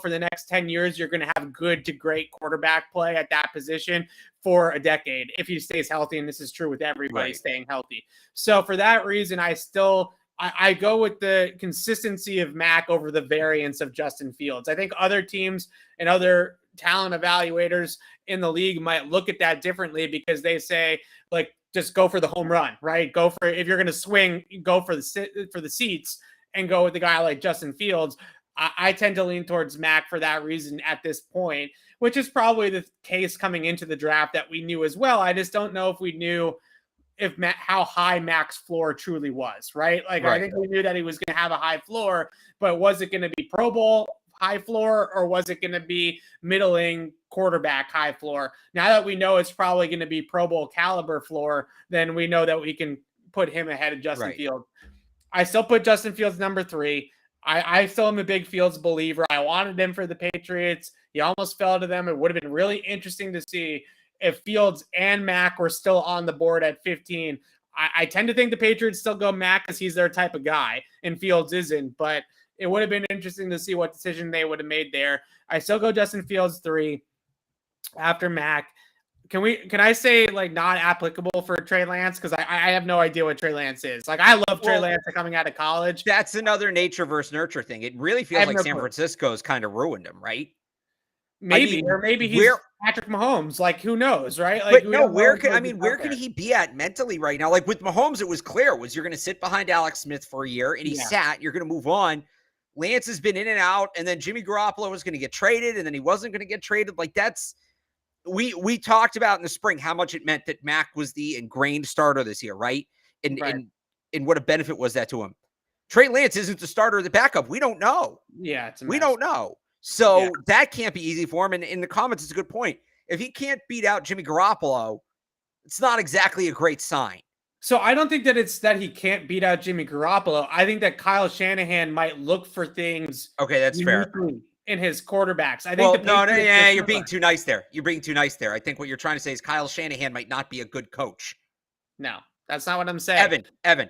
for the next 10 years, you're going to have good to great quarterback play at that position for a decade if he stays healthy, and this is true with everybody staying healthy. So for that reason, I go with the consistency of Mac over the variance of Justin Fields. I think other teams and other talent evaluators in the league might look at that differently because they say, like, just go for the home run, right? Go for, if you're going to swing, go for the seats and go with the guy like Justin Fields. I tend to lean towards Mac for that reason at this point, which is probably the case coming into the draft that we knew as well. I just don't know if we knew how high Mac's floor truly was, right? Like, I think we knew that he was going to have a high floor, but was it going to be Pro Bowl high floor, or was it going to be middling quarterback high floor? Now that we know it's probably going to be Pro Bowl caliber floor, then we know that we can put him ahead of Justin Fields. I still put Justin Fields number 3. I still am a big Fields believer. I wanted him for the Patriots. He almost fell to them. It would have been really interesting to see if Fields and Mac were still on the board at 15. I tend to think the Patriots still go Mac because he's their type of guy, and Fields isn't. But it would have been interesting to see what decision they would have made there. I still go Justin Fields 3 after Mac. Can I say like not applicable for Trey Lance? Because I have no idea what Trey Lance is. Like, I love Trey Lance coming out of college. That's another nature versus nurture thing. It really feels like San Francisco's kind of ruined him, right? Maybe, or maybe he's Patrick Mahomes. Like, who knows, right? Like, but no, where can he be at mentally right now? Like with Mahomes, it was clear you're going to sit behind Alex Smith for a year, and he sat. You're going to move on. Lance has been in and out, and then Jimmy Garoppolo was going to get traded, and then he wasn't going to get traded. Like, that's. We talked about in the spring how much it meant that Mac was the ingrained starter this year, right? And what a benefit was that to him. Trey Lance isn't the starter or the backup. We don't know. Yeah, we don't know. So that can't be easy for him. And in the comments, it's a good point. If he can't beat out Jimmy Garoppolo, it's not exactly a great sign. So I don't think that it's that he can't beat out Jimmy Garoppolo. I think that Kyle Shanahan might look for things. Okay, that's fair. In his quarterbacks. I think you're being too nice there. You're being too nice there. I think what you're trying to say is Kyle Shanahan might not be a good coach. No, that's not what I'm saying. Evan.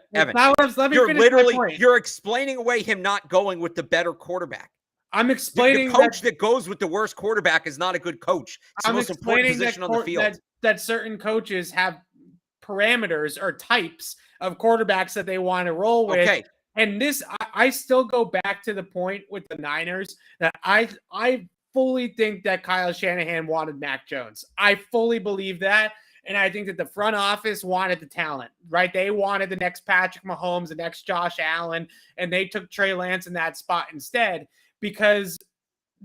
You're explaining away him not going with the better quarterback. I'm explaining the coach that goes with the worst quarterback is not a good coach. It's the most important position on the field. That certain coaches have parameters or types of quarterbacks that they want to roll with. Okay. And this, I still go back to the point with the Niners that I fully think that Kyle Shanahan wanted Mac Jones. I fully believe that. And I think that the front office wanted the talent, right? They wanted the next Patrick Mahomes, the next Josh Allen, and they took Trey Lance in that spot instead because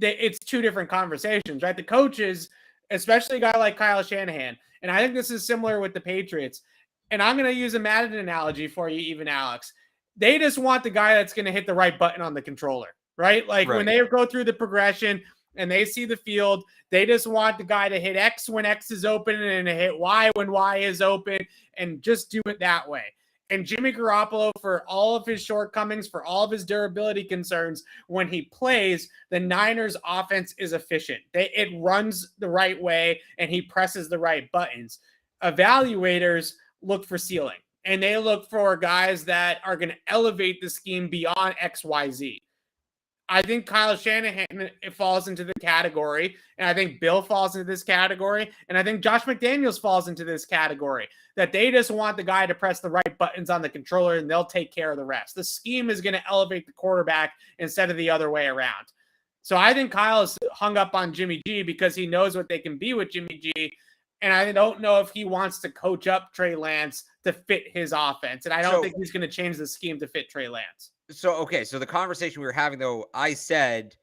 it's two different conversations, right? The coaches, especially a guy like Kyle Shanahan, and I think this is similar with the Patriots, and I'm going to use a Madden analogy for you, even Alex. They just want the guy that's going to hit the right button on the controller, right? Like when they go through the progression and they see the field, they just want the guy to hit X when X is open and to hit Y when Y is open and just do it that way. And Jimmy Garoppolo, for all of his shortcomings, for all of his durability concerns, when he plays, the Niners offense is efficient. It runs the right way and he presses the right buttons. Evaluators look for ceiling. And they look for guys that are going to elevate the scheme beyond XYZ. I think Kyle Shanahan falls into the category, and I think Bill falls into this category, and I think Josh McDaniels falls into this category, that they just want the guy to press the right buttons on the controller, and they'll take care of the rest. The scheme is going to elevate the quarterback instead of the other way around. So I think Kyle is hung up on Jimmy G because he knows what they can be with Jimmy G, and I don't know if he wants to coach up Trey Lance to fit his offense. And I don't think he's going to change the scheme to fit Trey Lance. So the conversation we were having, though, I said,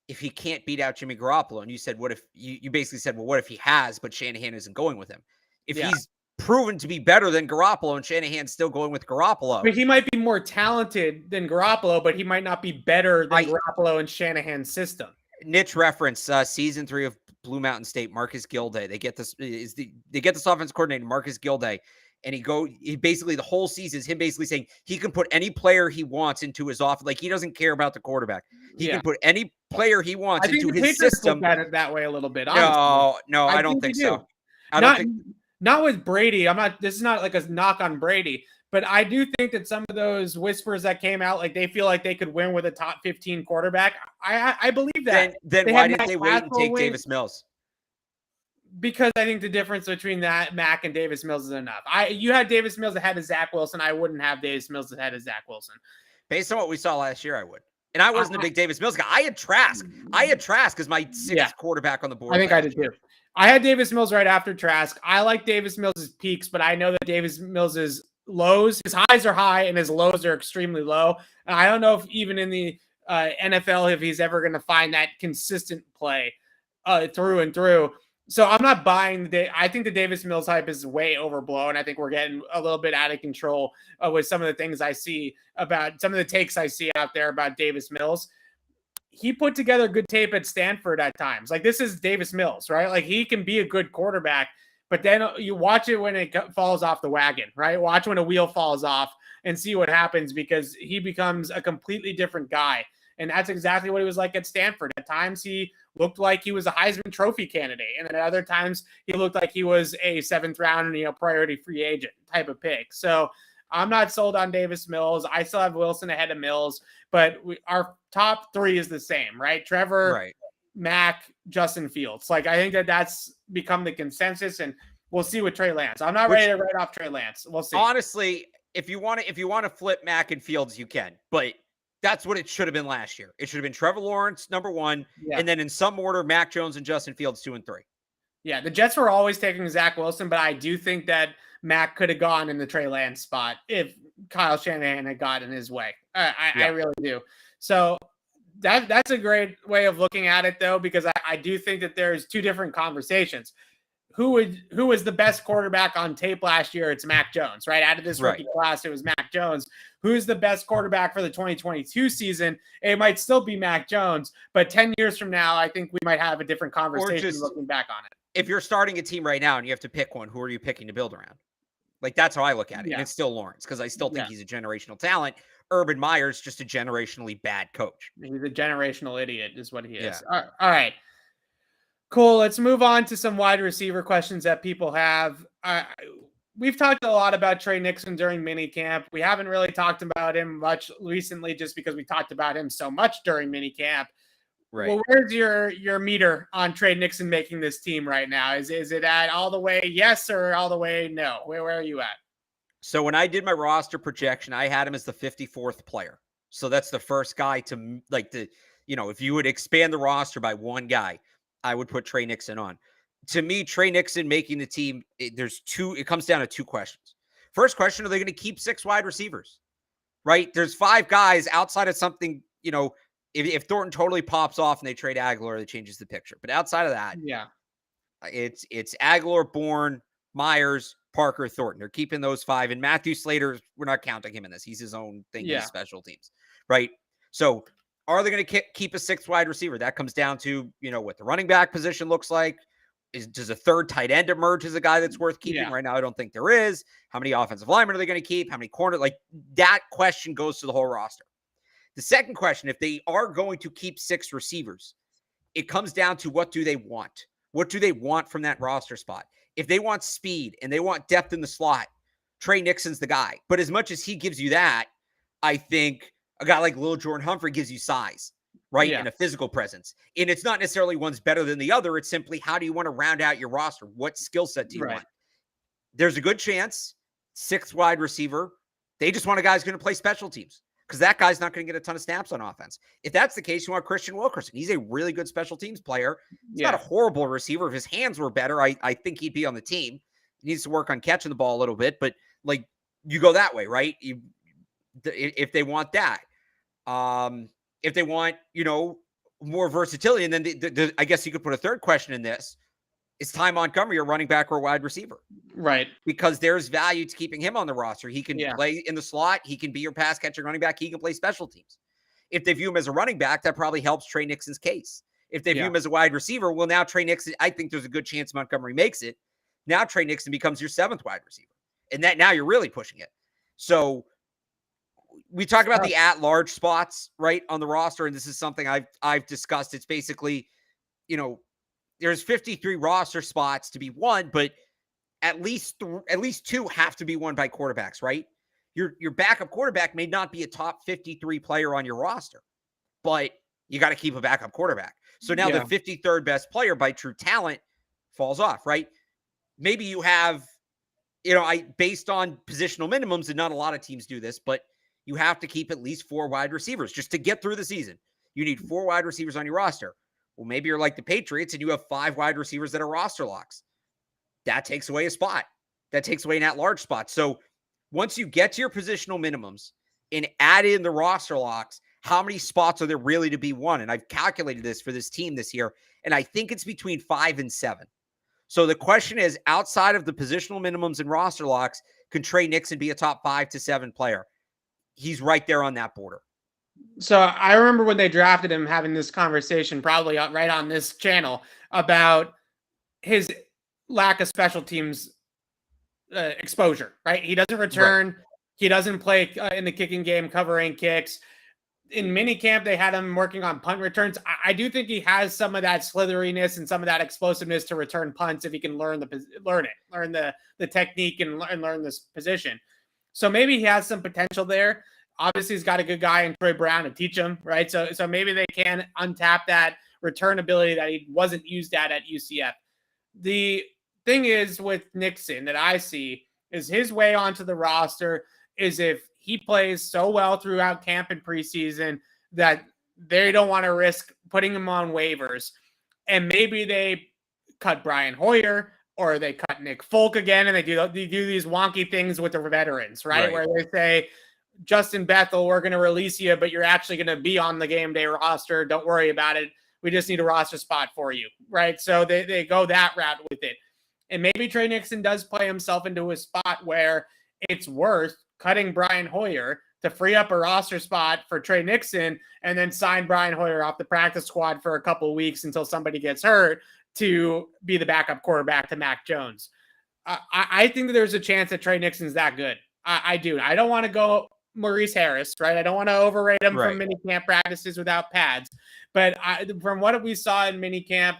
if he can't beat out Jimmy Garoppolo, and you said, what if you basically said, well, what if he has, but Shanahan isn't going with him? If he's proven to be better than Garoppolo and Shanahan's still going with Garoppolo. But he might be more talented than Garoppolo, but he might not be better than Garoppolo and Shanahan's system. Niche reference, season 3 of Blue Mountain State, Marcus Gilday. They get this offensive coordinator, Marcus Gilday, and he basically the whole season is him basically saying he can put any player he wants into his offense. Like, he doesn't care about the quarterback. He can put any player he wants into his system. Look at it that way a little bit. No, I don't think so. Not with Brady. This is not like a knock on Brady, but I do think that some of those whispers that came out, like they feel like they could win with a top 15 quarterback. I believe that. Then why didn't they wait and take Davis Mills? Because I think the difference between that Mac and Davis Mills is enough. You had Davis Mills ahead of Zach Wilson. I wouldn't have Davis Mills ahead of Zach Wilson. Based on what we saw last year, I would. And I wasn't a big Davis Mills guy. I had Trask. I had Trask as my 6th quarterback on the board. I think I did too. I had Davis Mills right after Trask. I like Davis Mills' peaks, but I know that Davis Mills' lows, his highs are high and his lows are extremely low. And I don't know if even in the NFL, if he's ever going to find that consistent play through and through. So I'm not buying the day. I think the Davis Mills hype is way overblown. I think we're getting a little bit out of control with some of the things I see about some of the takes I see out there about Davis Mills. He put together good tape at Stanford at times. Like, this is Davis Mills, right? Like, he can be a good quarterback, but then you watch it when it falls off the wagon, right? Watch when a wheel falls off and see what happens, because he becomes a completely different guy. And that's exactly what he was like at Stanford. At times he looked like he was a Heisman Trophy candidate, and then at other times he looked like he was a 7th round, priority free agent type of pick. So I'm not sold on Davis Mills. I still have Wilson ahead of Mills, but our top 3 is the same, right? Trevor, Right. Mac, Justin Fields. Like, I think that's become the consensus, and we'll see with Trey Lance. I'm not ready to write off Trey Lance. We'll see. Honestly, if you want to flip Mac and Fields, you can, but that's what it should have been last year. It should have been Trevor Lawrence, number 1, and then in some order, Mac Jones and Justin Fields, 2 and 3. Yeah, the Jets were always taking Zach Wilson, but I do think that Mac could have gone in the Trey Lance spot if Kyle Shanahan had gotten his way. I really do. So that's a great way of looking at it, though, because I do think that there's 2 different conversations. Who was the best quarterback on tape last year? It's Mac Jones, right? Out of this rookie class, it was Mac Jones. Who's the best quarterback for the 2022 season? It might still be Mac Jones, but 10 years from now, I think we might have a different conversation looking back on it. If you're starting a team right now and you have to pick one, who are you picking to build around? Like, that's how I look at it. And it's still Lawrence, because I still think he's a generational talent. Urban Meyer's just a generationally bad coach. He's a generational idiot is what he is. All right. Cool. Let's move on to some wide receiver questions that people have. We've talked a lot about Trey Nixon during minicamp. We haven't really talked about him much recently, just because we talked about him so much during minicamp. Right. Well, where's your meter on Trey Nixon making this team right now? Is it at all the way yes or all the way no? Where are you at? So when I did my roster projection, I had him as the 54th player. So that's the first guy to, like, if you would expand the roster by one guy, I would put Trey Nixon on. To me, Trey Nixon making the team, it comes down to 2 questions. First question, are they going to keep 6 wide receivers? Right? There's 5 guys outside of something, if Thornton totally pops off and they trade Aguilar, that changes the picture. But outside of that, it's Aguilar, Bourne, Myers, Parker, Thornton. They're keeping those 5. And Matthew Slater, we're not counting him in this. He's his own thing. He's special teams, right? So are they going to keep a 6th wide receiver? That comes down to, what the running back position looks like. Does a 3rd tight end emerge as a guy that's worth keeping? Right now, I don't think there is. How many offensive linemen are they going to keep? How many corner? Like, that question goes to the whole roster. The second question, if they are going to keep 6 receivers, it comes down to, what do they want? What do they want from that roster spot? If they want speed and they want depth in the slot, Trey Nixon's the guy. But as much as he gives you that, I think a guy like Lil Jordan Humphrey gives you size, right? And a physical presence. And it's not necessarily one's better than the other. It's simply, how do you want to round out your roster? What skill set do you want? There's a good chance, 6th wide receiver, they just want a guy who's going to play special teams, because that guy's not going to get a ton of snaps on offense. If that's the case, you want Christian Wilkerson. He's a really good special teams player. He's not a horrible receiver. If his hands were better, I think he'd be on the team. He needs to work on catching the ball a little bit, but, like, you go that way, right? If they want that. If they want, more versatility, and then I guess you could put a third question in this. Is Ty Montgomery a running back or a wide receiver? Right. Because there's value to keeping him on the roster. He can play in the slot. He can be your pass catching running back. He can play special teams. If they view him as a running back, that probably helps Trey Nixon's case. If they view him as a wide receiver, well, now Trey Nixon, I think there's a good chance Montgomery makes it. Now Trey Nixon becomes your 7th wide receiver. And that now you're really pushing it. So we talk about the at-large spots, right, on the roster, and this is something I've discussed. It's basically, there's 53 roster spots to be won, but at least 2 have to be won by quarterbacks, right? Your backup quarterback may not be a top 53 player on your roster, but you got to keep a backup quarterback. So now the 53rd best player by true talent falls off, right? Maybe you have, based on positional minimums, and not a lot of teams do this, but you have to keep at least 4 wide receivers just to get through the season. You need 4 wide receivers on your roster. Well, maybe you're like the Patriots and you have 5 wide receivers that are roster locks. That takes away a spot. That takes away an at-large spot. So once you get to your positional minimums and add in the roster locks, how many spots are there really to be won? And I've calculated this for this team this year, and I think it's between 5 and 7. So the question is, outside of the positional minimums and roster locks, can Trey Nixon be a top 5 to 7 player? He's right there on that border. So I remember when they drafted him having this conversation, probably right on this channel, about his lack of special teams exposure, right? He doesn't return. Right. He doesn't play in the kicking game, covering kicks. In minicamp, they had him working on punt returns. I do think he has some of that slitheriness and some of that explosiveness to return punts if he can learn the technique and learn this position. So maybe he has some potential there. Obviously, he's got a good guy in Troy Brown to teach him, right? So maybe they can untap that return ability that he wasn't used at UCF. The thing is with Nixon that I see is his way onto the roster is if he plays so well throughout camp and preseason that they don't want to risk putting him on waivers. And maybe they cut Brian Hoyer or they cut Nick Folk again, and they do these wonky things with the veterans, right? Where they say, Justin Bethel, we're going to release you, but you're actually going to be on the game day roster. Don't worry about it. We just need a roster spot for you, right? So they go that route with it. And maybe Trey Nixon does play himself into a spot where it's worth cutting Brian Hoyer to free up a roster spot for Trey Nixon and then sign Brian Hoyer off the practice squad for a couple of weeks until somebody gets hurt to be the backup quarterback to Mac Jones. I think that there's a chance that Trey Nixon's that good. I do. I don't want to go Maurice Harris, right? I don't want to overrate him from minicamp practices without pads. But from what we saw in minicamp,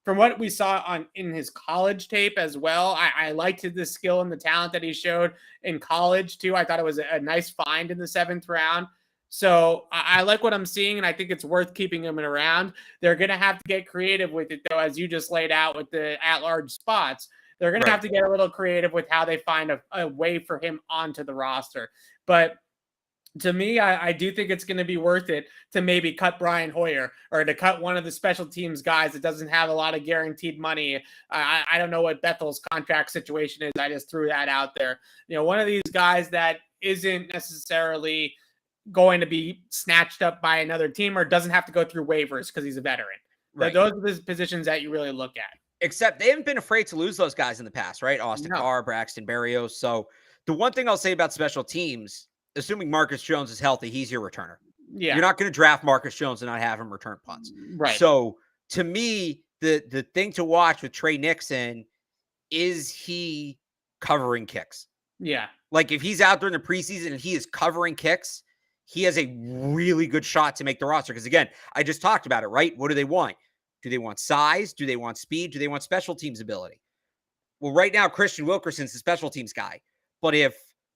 from what we saw in his college tape as well, I liked the skill and the talent that he showed in college too. I thought it was a nice find in the 7th round. So I like what I'm seeing, and I think it's worth keeping him around. They're going to have to get creative with it, though, as you just laid out with the at-large spots. They're going to have to get a little creative with how they find a way for him onto the roster. But to me, I do think it's going to be worth it to maybe cut Brian Hoyer or to cut one of the special teams guys that doesn't have a lot of guaranteed money. I don't know what Bethel's contract situation is. I just threw that out there. You know, one of these guys that isn't necessarily going to be snatched up by another team or doesn't have to go through waivers because he's a veteran. Right. Those are the positions that you really look at. Except they haven't been afraid to lose those guys in the past, right? Austin Carr, Braxton Berrios. So the one thing I'll say about special teams, assuming Marcus Jones is healthy, he's your returner. Yeah. You're not going to draft Marcus Jones and not have him return punts. Right. So to me, the thing to watch with Trey Nixon is he covering kicks. Yeah. Like if he's out there in the preseason and he is covering kicks, he has a really good shot to make the roster. Because again, I just talked about it, right? What do they want? Do they want size? Do they want speed? Do they want special teams ability? Well, right now, Christian Wilkerson's the special teams guy. But if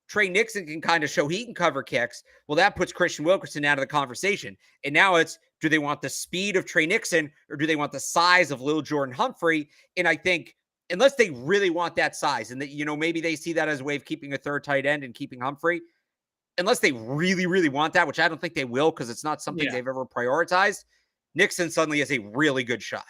Trey Nixon can kind of show he can cover kicks, well, that puts Christian Wilkerson out of the conversation. And now it's, do they want the speed of Trey Nixon or do they want the size of Lil Jordan Humphrey? And I think unless they really want that size and that, you know, maybe they see that as a way of keeping a third tight end and keeping Humphrey, unless they really, really want that, which I don't think they will because it's not something they've ever prioritized, Nixon suddenly has a really good shot.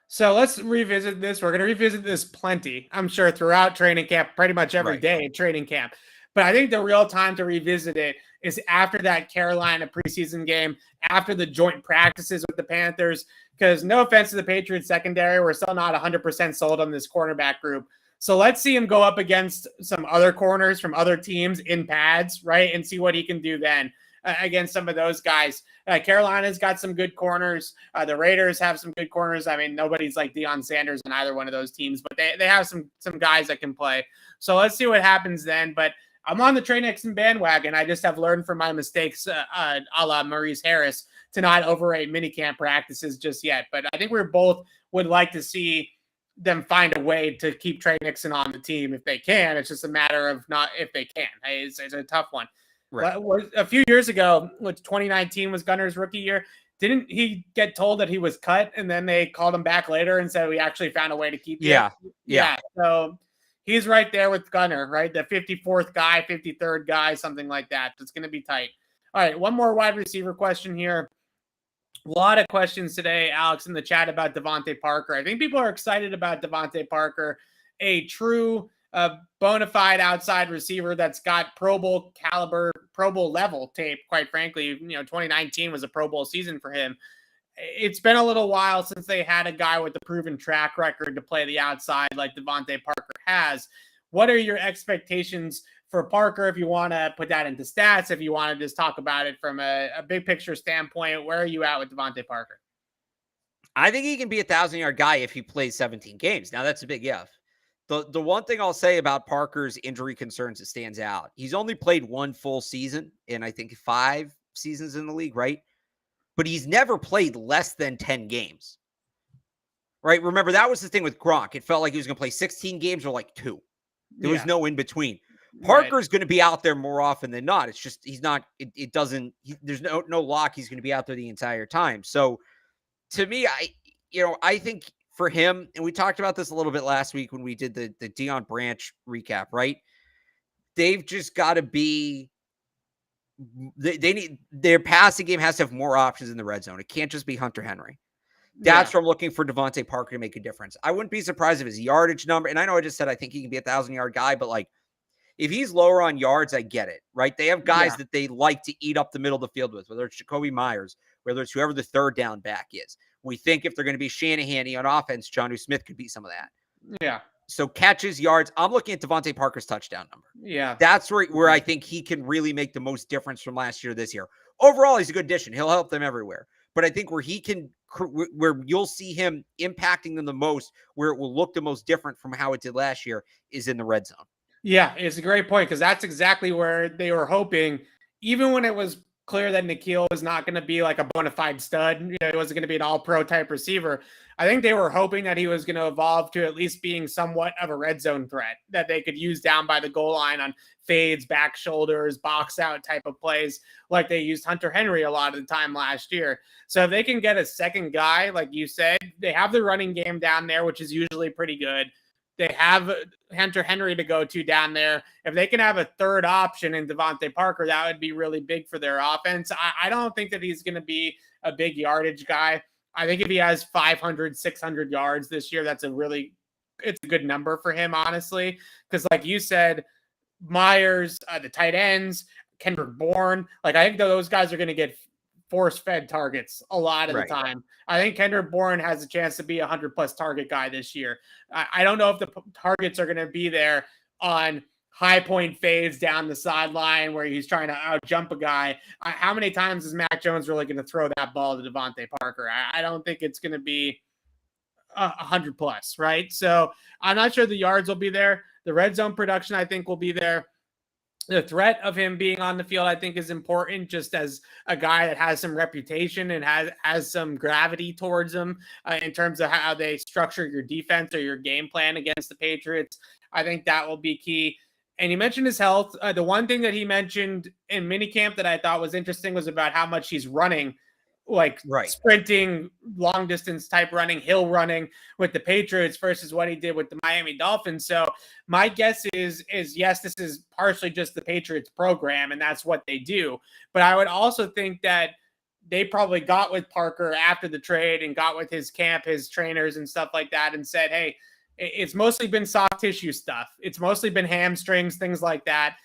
So let's revisit this. We're going to revisit this plenty, I'm sure, throughout training camp, pretty much every day in training camp. But I think the real time to revisit it is after that Carolina preseason game, after the joint practices with the Panthers, because no offense to the Patriots secondary, we're still not 100% sold on this cornerback group. So let's see him go up against some other corners from other teams in pads, right, and see what he can do then against some of those guys. Carolina's got some good corners. The Raiders have some good corners. I mean, nobody's like Deion Sanders in either one of those teams, but they have some guys that can play. So let's see what happens then. But I'm on the Trey Nixon bandwagon. I just have learned from my mistakes, a la Maurice Harris, to not overrate minicamp practices just yet. But I think we both would like to see them find a way to keep Trey Nixon on the team if they can. It's just a matter of not if they can. It's a tough one. Right. A few years ago, which 2019 was Gunner's rookie year, didn't he get told that he was cut and then they called him back later and said we actually found a way to keep you? Yeah. So he's right there with Gunner, right? The 54th guy, 53rd guy, something like that. It's going to be tight. All right, one more wide receiver question here. A lot of questions today, Alex, in the chat about Devontae Parker. I think people are excited about Devontae Parker, a true bona fide outside receiver that's got Pro Bowl caliber, Pro Bowl level tape, quite frankly. 2019 was a Pro Bowl season for him. It's been a little while since they had a guy with a proven track record to play the outside like Devontae Parker has. What are your expectations for Parker, if you want to put that into stats, if you want to just talk about it from a big picture standpoint? Where are you at with Devontae Parker? I think he can be a 1,000-yard guy if he plays 17 games. Now, that's a big if. The one thing I'll say about Parker's injury concerns that stands out, he's only played one full season in, I think, 5 seasons in the league, right? But he's never played less than 10 games, right? Remember, that was the thing with Gronk. It felt like he was going to play 16 games or like 2. There was no in between. Parker's going to be out there more often than not. It's just he's not. There's no lock. He's going to be out there the entire time. So to me, I think for him, and we talked about this a little bit last week when we did the Deion Branch recap, right? They've just got to be. They need their passing game has to have more options in the red zone. It can't just be Hunter Henry. That's where I'm looking for Devontae Parker to make a difference. I wouldn't be surprised if his yardage number, and I know I just said I think he can be a 1,000-yard guy, but like if he's lower on yards, I get it, right? They have guys that they like to eat up the middle of the field with, whether it's Jacoby Myers, whether it's whoever the third down back is. We think if they're going to be Shanahan-y on offense, Jonnu Smith could be some of that. Yeah. So catches, yards. I'm looking at Devontae Parker's touchdown number. Yeah. That's where I think he can really make the most difference from last year to this year. Overall, he's a good addition. He'll help them everywhere. But I think where you'll see him impacting them the most, where it will look the most different from how it did last year, is in the red zone. Yeah, it's a great point because that's exactly where they were hoping, even when it was clear that N'Keal was not going to be like a bona fide stud, it wasn't going to be an all-pro type receiver. I think they were hoping that he was going to evolve to at least being somewhat of a red zone threat that they could use down by the goal line on fades, back shoulders, box out type of plays like they used Hunter Henry a lot of the time last year. So if they can get a second guy, like you said, they have the running game down there, which is usually pretty good. They have Hunter Henry to go to down there. If they can have a third option in Devontae Parker, that would be really big for their offense. I don't think that he's going to be a big yardage guy. I think if he has 500, 600 yards this year, it's a good number for him, honestly. Because like you said, Myers, the tight ends, Kendrick Bourne, I think those guys are going to get force-fed targets a lot of the time. I think Kendrick Bourne has a chance to be a 100-plus target guy this year. I don't know if the targets are going to be there on high point fades down the sideline where he's trying to out-jump a guy. How many times is Mac Jones really going to throw that ball to Devontae Parker? I don't think it's going to be 100-plus, right? So I'm not sure the yards will be there. The red zone production, I think, will be there. The threat of him being on the field, I think, is important just as a guy that has some reputation and has some gravity towards him in terms of how they structure your defense or your game plan against the Patriots. I think that will be key. And you mentioned his health. The one thing that he mentioned in minicamp that I thought was interesting was about how much he's running, sprinting, long distance type running, hill running with the Patriots versus what he did with the Miami Dolphins. So my guess is yes, this is partially just the Patriots program and that's what they do. But I would also think that they probably got with Parker after the trade and got with his camp, his trainers and stuff like that and said, hey, it's mostly been soft tissue stuff. It's mostly been hamstrings, things like that.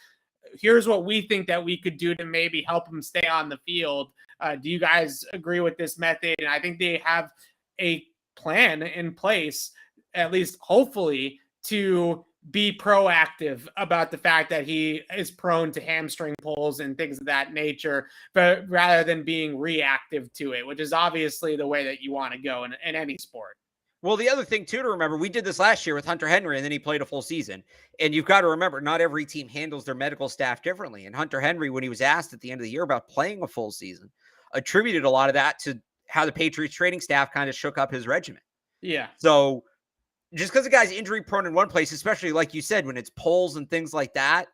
Here's what we think that we could do to maybe help him stay on the field. Do you guys agree with this method? And I think they have a plan in place, at least hopefully, to be proactive about the fact that he is prone to hamstring pulls and things of that nature, but rather than being reactive to it, which is obviously the way that you want to go in any sport. Well, the other thing, too, to remember, we did this last year with Hunter Henry, and then he played a full season. And you've got to remember, not every team handles their medical staff differently. And Hunter Henry, when he was asked at the end of the year about playing a full season, attributed a lot of that to how the Patriots training staff kind of shook up his regimen. Yeah. So just because the guy's injury prone in one place, especially like you said, when it's pulls and things like that,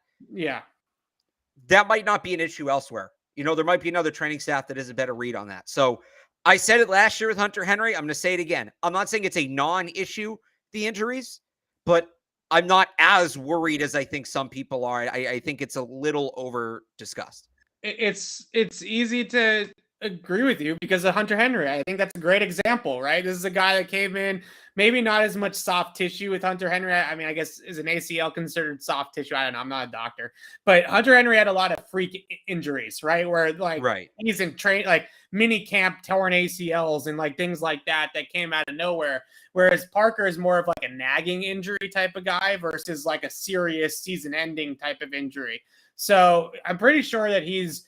that might not be an issue elsewhere. There might be another training staff that is a better read on that. So I said it last year with Hunter Henry. I'm going to say it again. I'm not saying it's a non-issue, the injuries, but I'm not as worried as I think some people are. I think it's a little over discussed. It's easy to agree with you because of Hunter Henry. I think that's a great example, right? This is a guy that came in, maybe not as much soft tissue with Hunter Henry. I mean, I guess is an ACL considered soft tissue? I don't know. I'm not a doctor, but Hunter Henry had a lot of freak injuries, right? Where like he's in like mini camp torn ACLs and like things like that came out of nowhere. Whereas Parker is more of like a nagging injury type of guy versus like a serious season ending type of injury. So I'm pretty sure that he's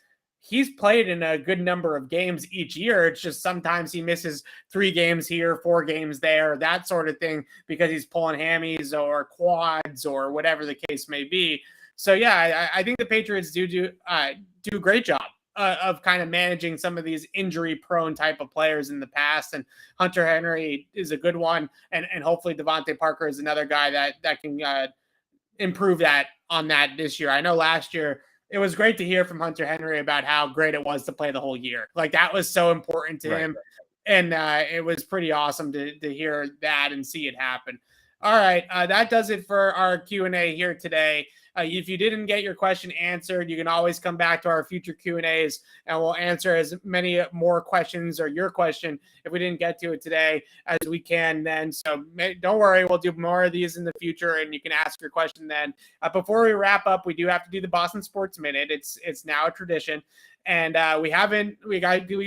played in a good number of games each year. It's just sometimes he misses 3 games here, 4 games there, that sort of thing, because he's pulling hammies or quads or whatever the case may be. So yeah, I think the Patriots do a great job of kind of managing some of these injury-prone type of players in the past, and Hunter Henry is a good one, and hopefully Devontae Parker is another guy that can improve that on that this year. I know last year it was great to hear from Hunter Henry about how great it was to play the whole year. Like that was so important to him. And it was pretty awesome to hear that and see it happen. All right. That does it for our Q&A here today. If you didn't get your question answered, you can always come back to our future Q&As and we'll answer as many more questions or your question if we didn't get to it today as we can then. So don't worry, we'll do more of these in the future and you can ask your question then. Before we wrap up, we do have to do the Boston Sports Minute. It's now a tradition. And we can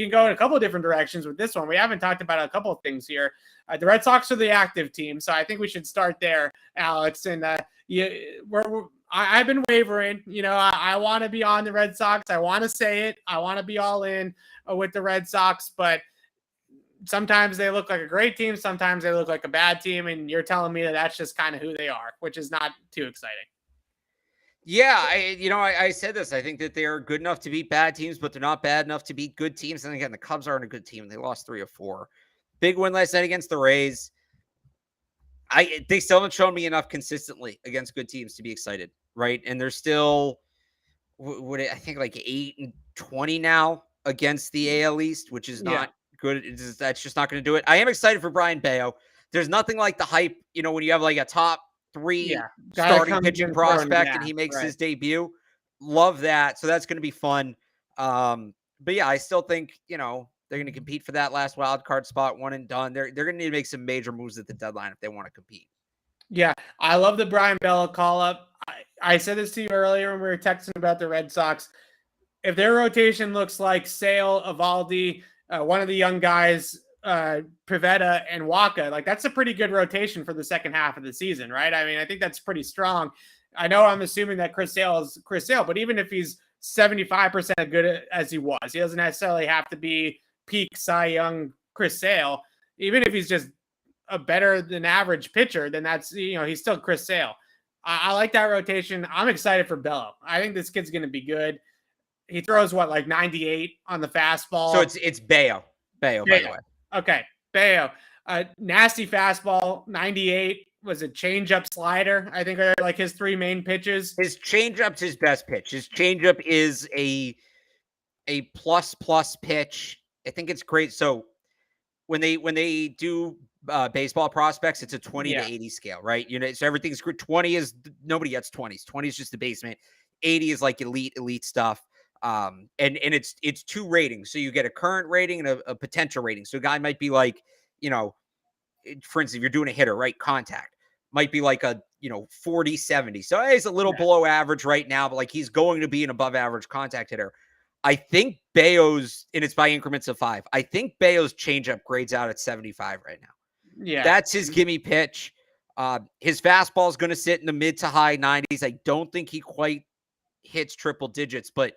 go in a couple of different directions with this one. We haven't talked about a couple of things here. The Red Sox are the active team, so I think we should start there, Alex. And I've been wavering. You know, I want to be on the Red Sox. I want to say it. I want to be all in with the Red Sox, but sometimes they look like a great team. Sometimes they look like a bad team, and you're telling me that that's just kind of who they are, which is not too exciting. Yeah, I said this. I think that they are good enough to beat bad teams, but they're not bad enough to beat good teams. And again, the Cubs aren't a good team. They lost 3 of 4. Big win last night against the Rays. They still haven't shown me enough consistently against good teams to be excited, right? And they're still, I think like 8-20 now against the AL East, which is not good. That's just not going to do it. I am excited for Brian Bayo. There's nothing like the hype, when you have like a top 3 starting pitching prospect and he makes his debut. Love that. So that's going to be fun. But yeah, I still think, they're going to compete for that last wild card spot, one and done. They're going to need to make some major moves at the deadline if they want to compete. Yeah, I love the Brian Bell call up. I said this to you earlier when we were texting about the Red Sox. If their rotation looks like Sale, Evaldi, one of the young guys, Pivetta and Waka, like that's a pretty good rotation for the second half of the season, right? I mean, I think that's pretty strong. I know I'm assuming that Chris Sale is Chris Sale, but even if he's 75% as good as he was, he doesn't necessarily have to be peak Cy Young Chris Sale. Even if he's just a better than average pitcher, then that's, he's still Chris Sale. I like that rotation. I'm excited for Bello. I think this kid's going to be good. He throws like 98 on the fastball. So it's Bayo. Bayo, by the way. Okay. Bayo. Nasty fastball, 98. Was a changeup slider. I think are like his 3 main pitches. His changeup's his best pitch. His changeup is a plus pitch. I think it's great. So when they do baseball prospects, it's a 20 to 80 scale, right? So everything's good. 20 is nobody gets 20s. 20 is just the basement. 80 is like elite stuff. And it's 2 ratings. So you get a current rating and a potential rating. So a guy might be like, for instance, if you're doing a hitter, right? Contact might be like a 40-70. So he's a little below average right now, but like he's going to be an above average contact hitter. I think Bayo's, and it's by increments of 5. I think Bayo's changeup grades out at 75 right now. Yeah. That's his gimme pitch. His fastball is going to sit in the mid to high 90s. I don't think he quite hits triple digits, but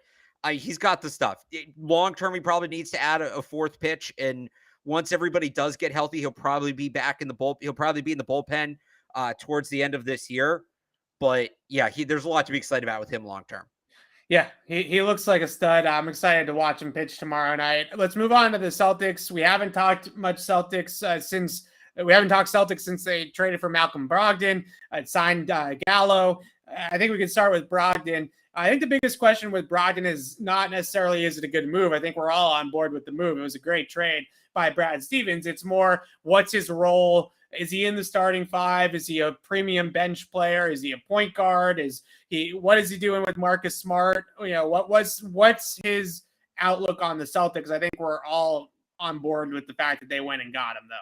he's got the stuff. Long term, he probably needs to add a 4th pitch. And once everybody does get healthy, he'll probably be back in the bullpen. He'll probably be in the bullpen towards the end of this year. But yeah, there's a lot to be excited about with him long term. Yeah, he looks like a stud. I'm excited to watch him pitch tomorrow night. Let's move on to the Celtics. We haven't talked much Celtics since they traded for Malcolm Brogdon, signed Gallo. I think we can start with Brogdon. I think the biggest question with Brogdon is not necessarily is it a good move. I think we're all on board with the move. It was a great trade by Brad Stevens. It's more what's his role? Is he in the starting 5? Is he a premium bench player? Is he a point guard? What is he doing with Marcus Smart? What's his outlook on the Celtics, I think we're all on board with the fact that they went and got him, though.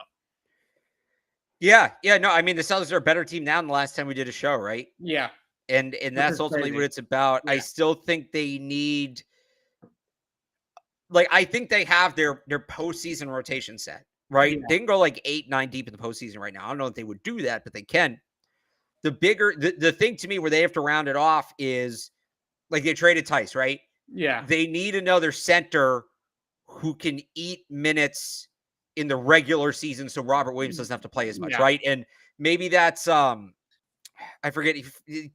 Yeah. No, I mean, the Celtics are a better team now than the last time we did a show, right? Yeah. And that's ultimately what it's about. Yeah. I still think they need, like, I think they have their postseason rotation set, right? Yeah. They can go like 8-9 deep in the postseason right now. I don't know if they would do that, but they can. The thing to me where they have to round it off is, like, they traded Tice, right? Yeah. They need another center who can eat minutes in the regular season so Robert Williams doesn't have to play as much, right? And maybe that's I forget,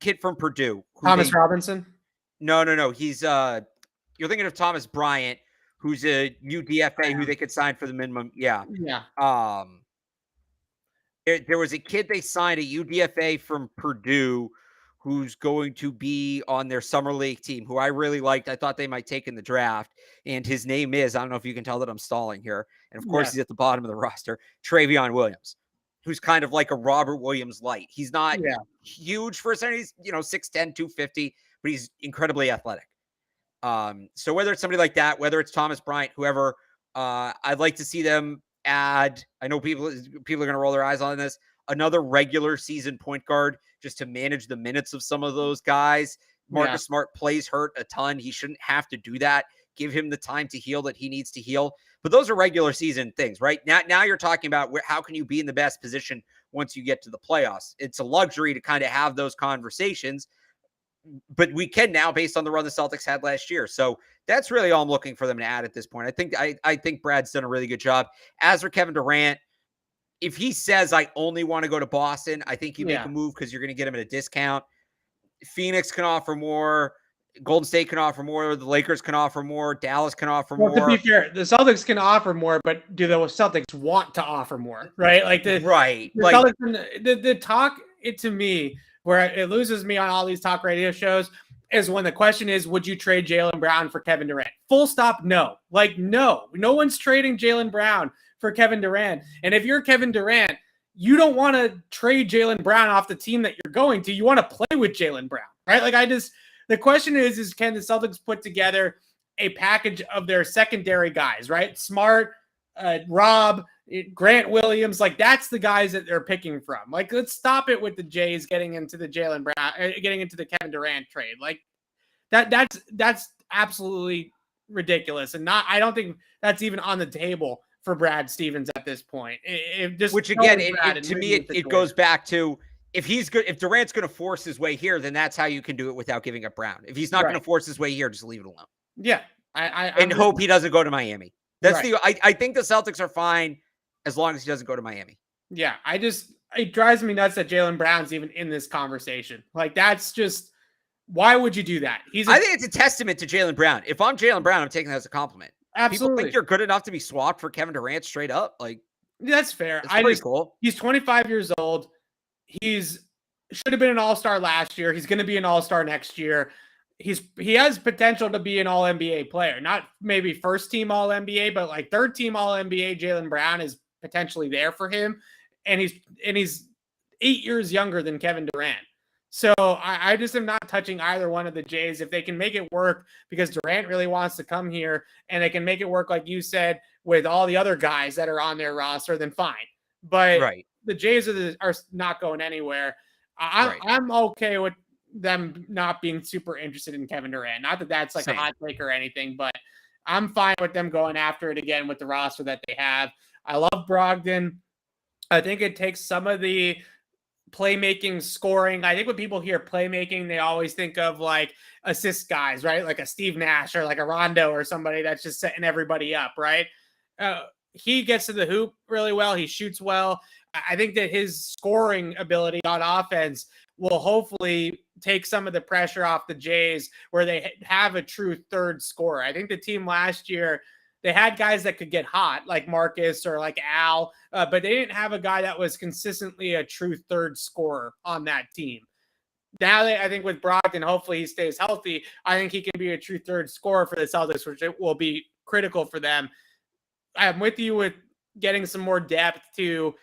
kid from Purdue. Thomas Robinson? No. He's you're thinking of Thomas Bryant, who's a UDFA who they could sign for the minimum. Yeah. There was a kid they signed, a UDFA from Purdue, who's going to be on their summer league team, who I really liked. I thought they might take in the draft. And his name is, I don't know if you can tell that I'm stalling here. And of course, he's at the bottom of the roster, Travion Williams, who's kind of like a Robert Williams light. He's not huge for a center. He's, 6'10", 250, but he's incredibly athletic. So whether it's somebody like that, whether it's Thomas Bryant, whoever, I'd like to see them add, I know people are going to roll their eyes on this, another regular season point guard just to manage the minutes of some of those guys. Marcus Smart plays hurt a ton. He shouldn't have to do that. Give him the time to heal that he needs to heal. But those are regular season things, right? Now you're talking about how can you be in the best position once you get to the playoffs. It's a luxury to kind of have those conversations, but we can now based on the run the Celtics had last year. So that's really all I'm looking for them to add at this point. I think Brad's done a really good job. As for Kevin Durant, if he says, I only want to go to Boston, I think you make a move because you're going to get him at a discount. Phoenix can offer more. Golden State can offer more. The Lakers can offer more. Dallas can offer more. To be fair, the Celtics can offer more, but do the Celtics want to offer more? Right? Like the Celtics, the talk, to me, where it loses me on all these talk radio shows, is when the question is, would you trade Jaylen Brown for Kevin Durant? Full stop, no. Like, no one's trading Jaylen Brown for Kevin Durant. And if you're Kevin Durant, you don't want to trade Jaylen Brown off the team that you're going to. You want to play with Jaylen Brown, right? Like, the question is can the Celtics put together a package of their secondary guys, right? Smart, Rob, Grant Williams, like that's the guys that they're picking from. Like, let's stop it with the Jays getting into the Jaylen Brown, getting into the Kevin Durant trade. Like that's absolutely ridiculous. And I don't think that's even on the table for Brad Stevens at this point. Which again, to me, it goes back to, if he's good, if Durant's going to force his way here, then that's how you can do it without giving up Brown. If he's not going to force his way here, just leave it alone. Yeah. And hope he doesn't go to Miami. That's I think the Celtics are fine as long as he doesn't go to Miami. Yeah. It drives me nuts that Jaylen Brown's even in this conversation. Like, that's just, why would you do that? I think it's a testament to Jaylen Brown. If I'm Jaylen Brown, I'm taking that as a compliment. Absolutely. People think you're good enough to be swapped for Kevin Durant straight up. Like, that's fair. That's pretty cool. He's 25 years old. Should have been an all-star last year. He's going to be an all-star next year. He has potential to be an all-NBA player. Not maybe first-team all-NBA, but like third-team all-NBA. Jaylen Brown is potentially there for him. And he's 8 years younger than Kevin Durant. So I just am not touching either one of the Jays. If they can make it work because Durant really wants to come here, and they can make it work, like you said, with all the other guys that are on their roster, then fine. But the Jays are not going anywhere. I'm okay with them not being super interested in Kevin Durant. Not that that's like a hot take or anything, but I'm fine with them going after it again with the roster that they have. I love Brogdon. I think it takes some of the playmaking, scoring. I think when people hear playmaking, they always think of like assist guys, right? Like a Steve Nash or like a Rondo or somebody that's just setting everybody up, right? He gets to the hoop really well. He shoots well. I think that his scoring ability on offense will hopefully take some of the pressure off the Jays, where they have a true third scorer. I think the team last year, they had guys that could get hot, like Marcus or like Al, but they didn't have a guy that was consistently a true third scorer on that team. Now, I think with Brogdon, hopefully he stays healthy. I think he can be a true third scorer for the Celtics, which will be critical for them. I'm with you with getting some more depth to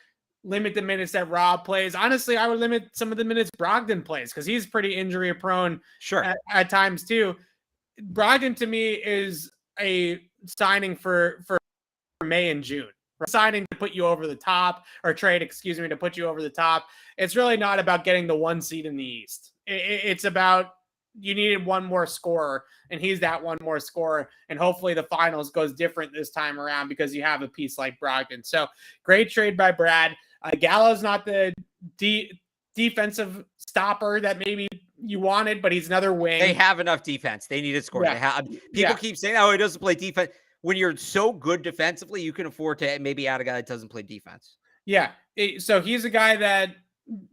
limit the minutes that Rob plays. Honestly, I would limit some of the minutes Brogdon plays because he's pretty injury prone at times too. Brogdon to me is a signing for May and June. Signing to put you over the top, or trade, excuse me, to put you over the top. It's really not about getting the 1 seed in the East. It's about you needed one more scorer, and he's that one more scorer. And hopefully the finals goes different this time around because you have a piece like Brogdon. So great trade by Brad. Gallo's not the defensive stopper that maybe you wanted, but he's another wing. They have enough defense. They need to score. Yeah. People keep saying, "Oh, he doesn't play defense." When you're so good defensively, you can afford to maybe add a guy that doesn't play defense. Yeah. So he's a guy that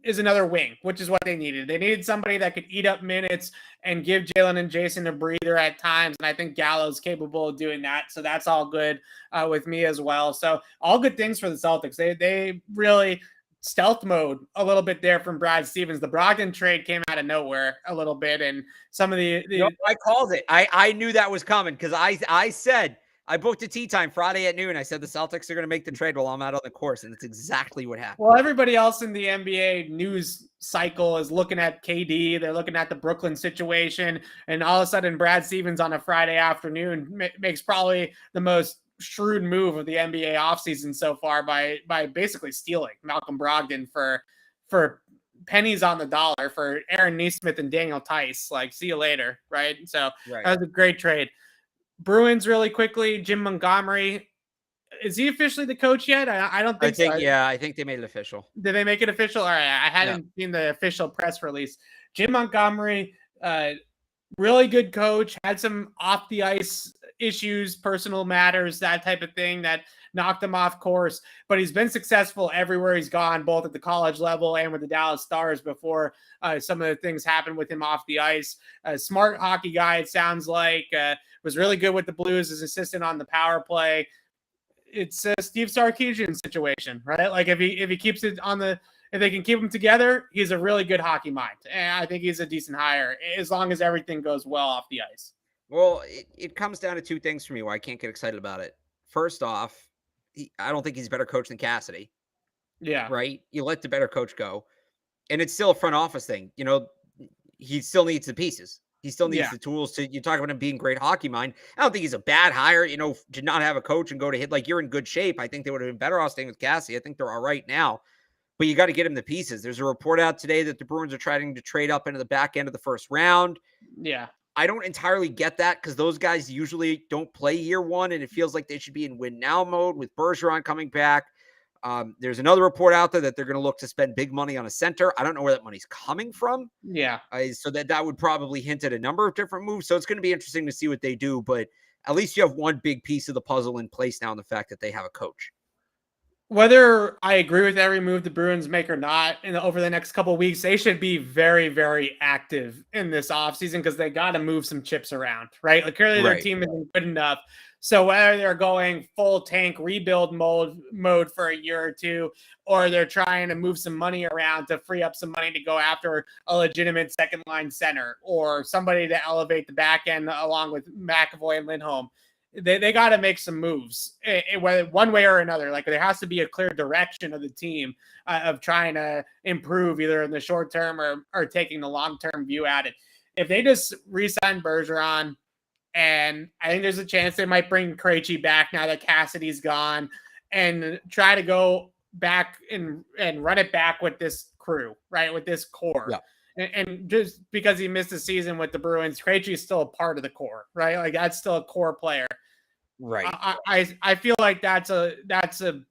is another wing, which is what they needed. They needed somebody that could eat up minutes and give Jalen and Jason a breather at times. And I think Gallo's capable of doing that. So that's all good with me as well. So all good things for the Celtics. They really stealth mode a little bit there from Brad Stevens. The Brogdon trade came out of nowhere a little bit. And some of the I called it. I knew that was coming because I said, I booked a tea time Friday at noon. I said the Celtics are going to make the trade while I'm out on the course, and it's exactly what happened. Well, everybody else in the NBA news cycle is looking at KD. They're looking at the Brooklyn situation, and all of a sudden Brad Stevens on a Friday afternoon makes probably the most shrewd move of the NBA offseason so far by basically stealing Malcolm Brogdon for pennies on the dollar for Aaron Nesmith and Daniel Tice. Like, see you later, right? So that was a great trade. Bruins really quickly. Jim Montgomery, is he officially the coach yet? I don't think so. Yeah, I think they made it official. Did they make it official? All right, I hadn't seen the official press release. Jim Montgomery, really good coach, had some off the ice issues, personal matters, that type of thing that knocked him off course, but he's been successful everywhere he's gone, both at the college level and with the Dallas Stars before some of the things happened with him off the ice. A smart hockey guy, it sounds like, was really good with the Blues as assistant on the power play. It's a Steve Sarkisian situation, right? Like if he keeps it on the, if they can keep him together, he's a really good hockey mind. And I think he's a decent hire as long as everything goes well off the ice. Well, it comes down to two things for me why I can't get excited about it. First off, I don't think he's a better coach than Cassidy. Yeah. Right? You let the better coach go. And it's still a front office thing. You know, he still needs the pieces. He still needs the tools to, you talk about him being great hockey mind. I don't think he's a bad hire, you know, to not have a coach and go to hit. Like, you're in good shape. I think they would have been better off staying with Cassidy. I think they're all right now. But you got to get him the pieces. There's a report out today that the Bruins are trying to trade up into the back end of the first round. Yeah. I don't entirely get that because those guys usually don't play year one, and it feels like they should be in win now mode with Bergeron coming back. There's another report out there that they're going to look to spend big money on a center. I don't know where that money's coming from. Yeah. So that would probably hint at a number of different moves. So it's going to be interesting to see what they do. But at least you have one big piece of the puzzle in place now in the fact that they have a coach. Whether I agree with every move the Bruins make or not over the next couple of weeks, they should be very, very active in this offseason because they got to move some chips around, right? Like, clearly their team isn't good enough. So whether they're going full tank rebuild mode for a year or two, or they're trying to move some money around to free up some money to go after a legitimate second line center or somebody to elevate the back end along with McAvoy and Lindholm, they got to make some moves, whether one way or another. Like, there has to be a clear direction of the team of trying to improve either in the short term or taking the long-term view at it. If they just re-sign Bergeron, and I think there's a chance they might bring Krejci back now that Cassidy's gone, and try to go back and run it back with this crew, right? With this core. Yeah. And just because he missed the season with the Bruins, Krejci is still a part of the core, right? Like, that's still a core player. Right. I feel like that's a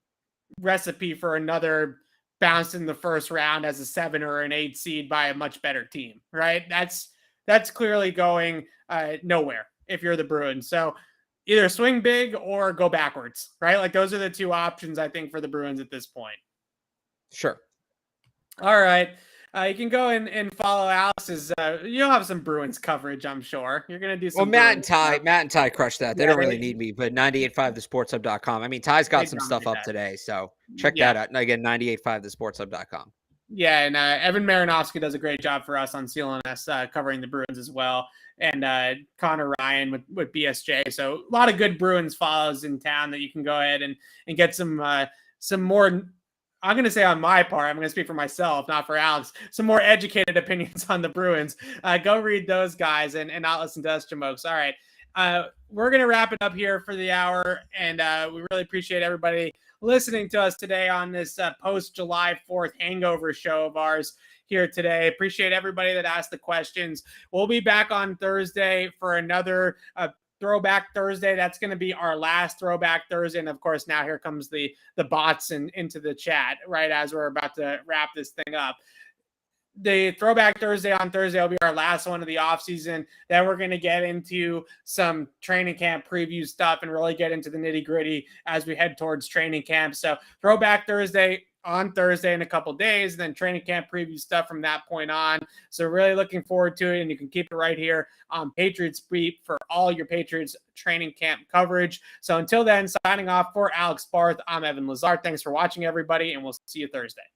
recipe for another bounce in the first round as a 7 or an 8 seed by a much better team, right? That's clearly going nowhere if you're the Bruins. So either swing big or go backwards, right? Like, those are the two options, I think, for the Bruins at this point. Sure. All right. You can go and follow Alex's. You'll have some Bruins coverage, I'm sure. You're going to do some. Well, Matt and Ty crushed that. They don't really need me, but 98.5thesportshub.com. I mean, Ty's got some stuff up today, so check that out. And again, 98.5thesportshub.com. Yeah, and Evan Marinofsky does a great job for us on CLNS covering the Bruins as well. And Connor Ryan with BSJ. So a lot of good Bruins follows in town that you can go ahead and get some more. I'm going to say on my part, I'm going to speak for myself, not for Alex, some more educated opinions on the Bruins. Go read those guys and not listen to us, Jamokes. All right. We're going to wrap it up here for the hour. And we really appreciate everybody listening to us today on this post July 4th hangover show of ours here today. Appreciate everybody that asked the questions. We'll be back on Thursday for another Throwback Thursday. That's going to be our last Throwback Thursday. And of course, now here comes the bots into the chat right as we're about to wrap this thing up. The Throwback Thursday on Thursday will be our last one of the offseason. Then we're going to get into some training camp preview stuff and really get into the nitty gritty as we head towards training camp. So Throwback Thursday on Thursday in a couple days, and then training camp preview stuff from that point on. So really looking forward to it, and you can keep it right here on Patriots Beat for all your Patriots training camp coverage. So until then, signing off for Alex Barth, I'm Evan Lazar. Thanks for watching, everybody, and we'll see you Thursday.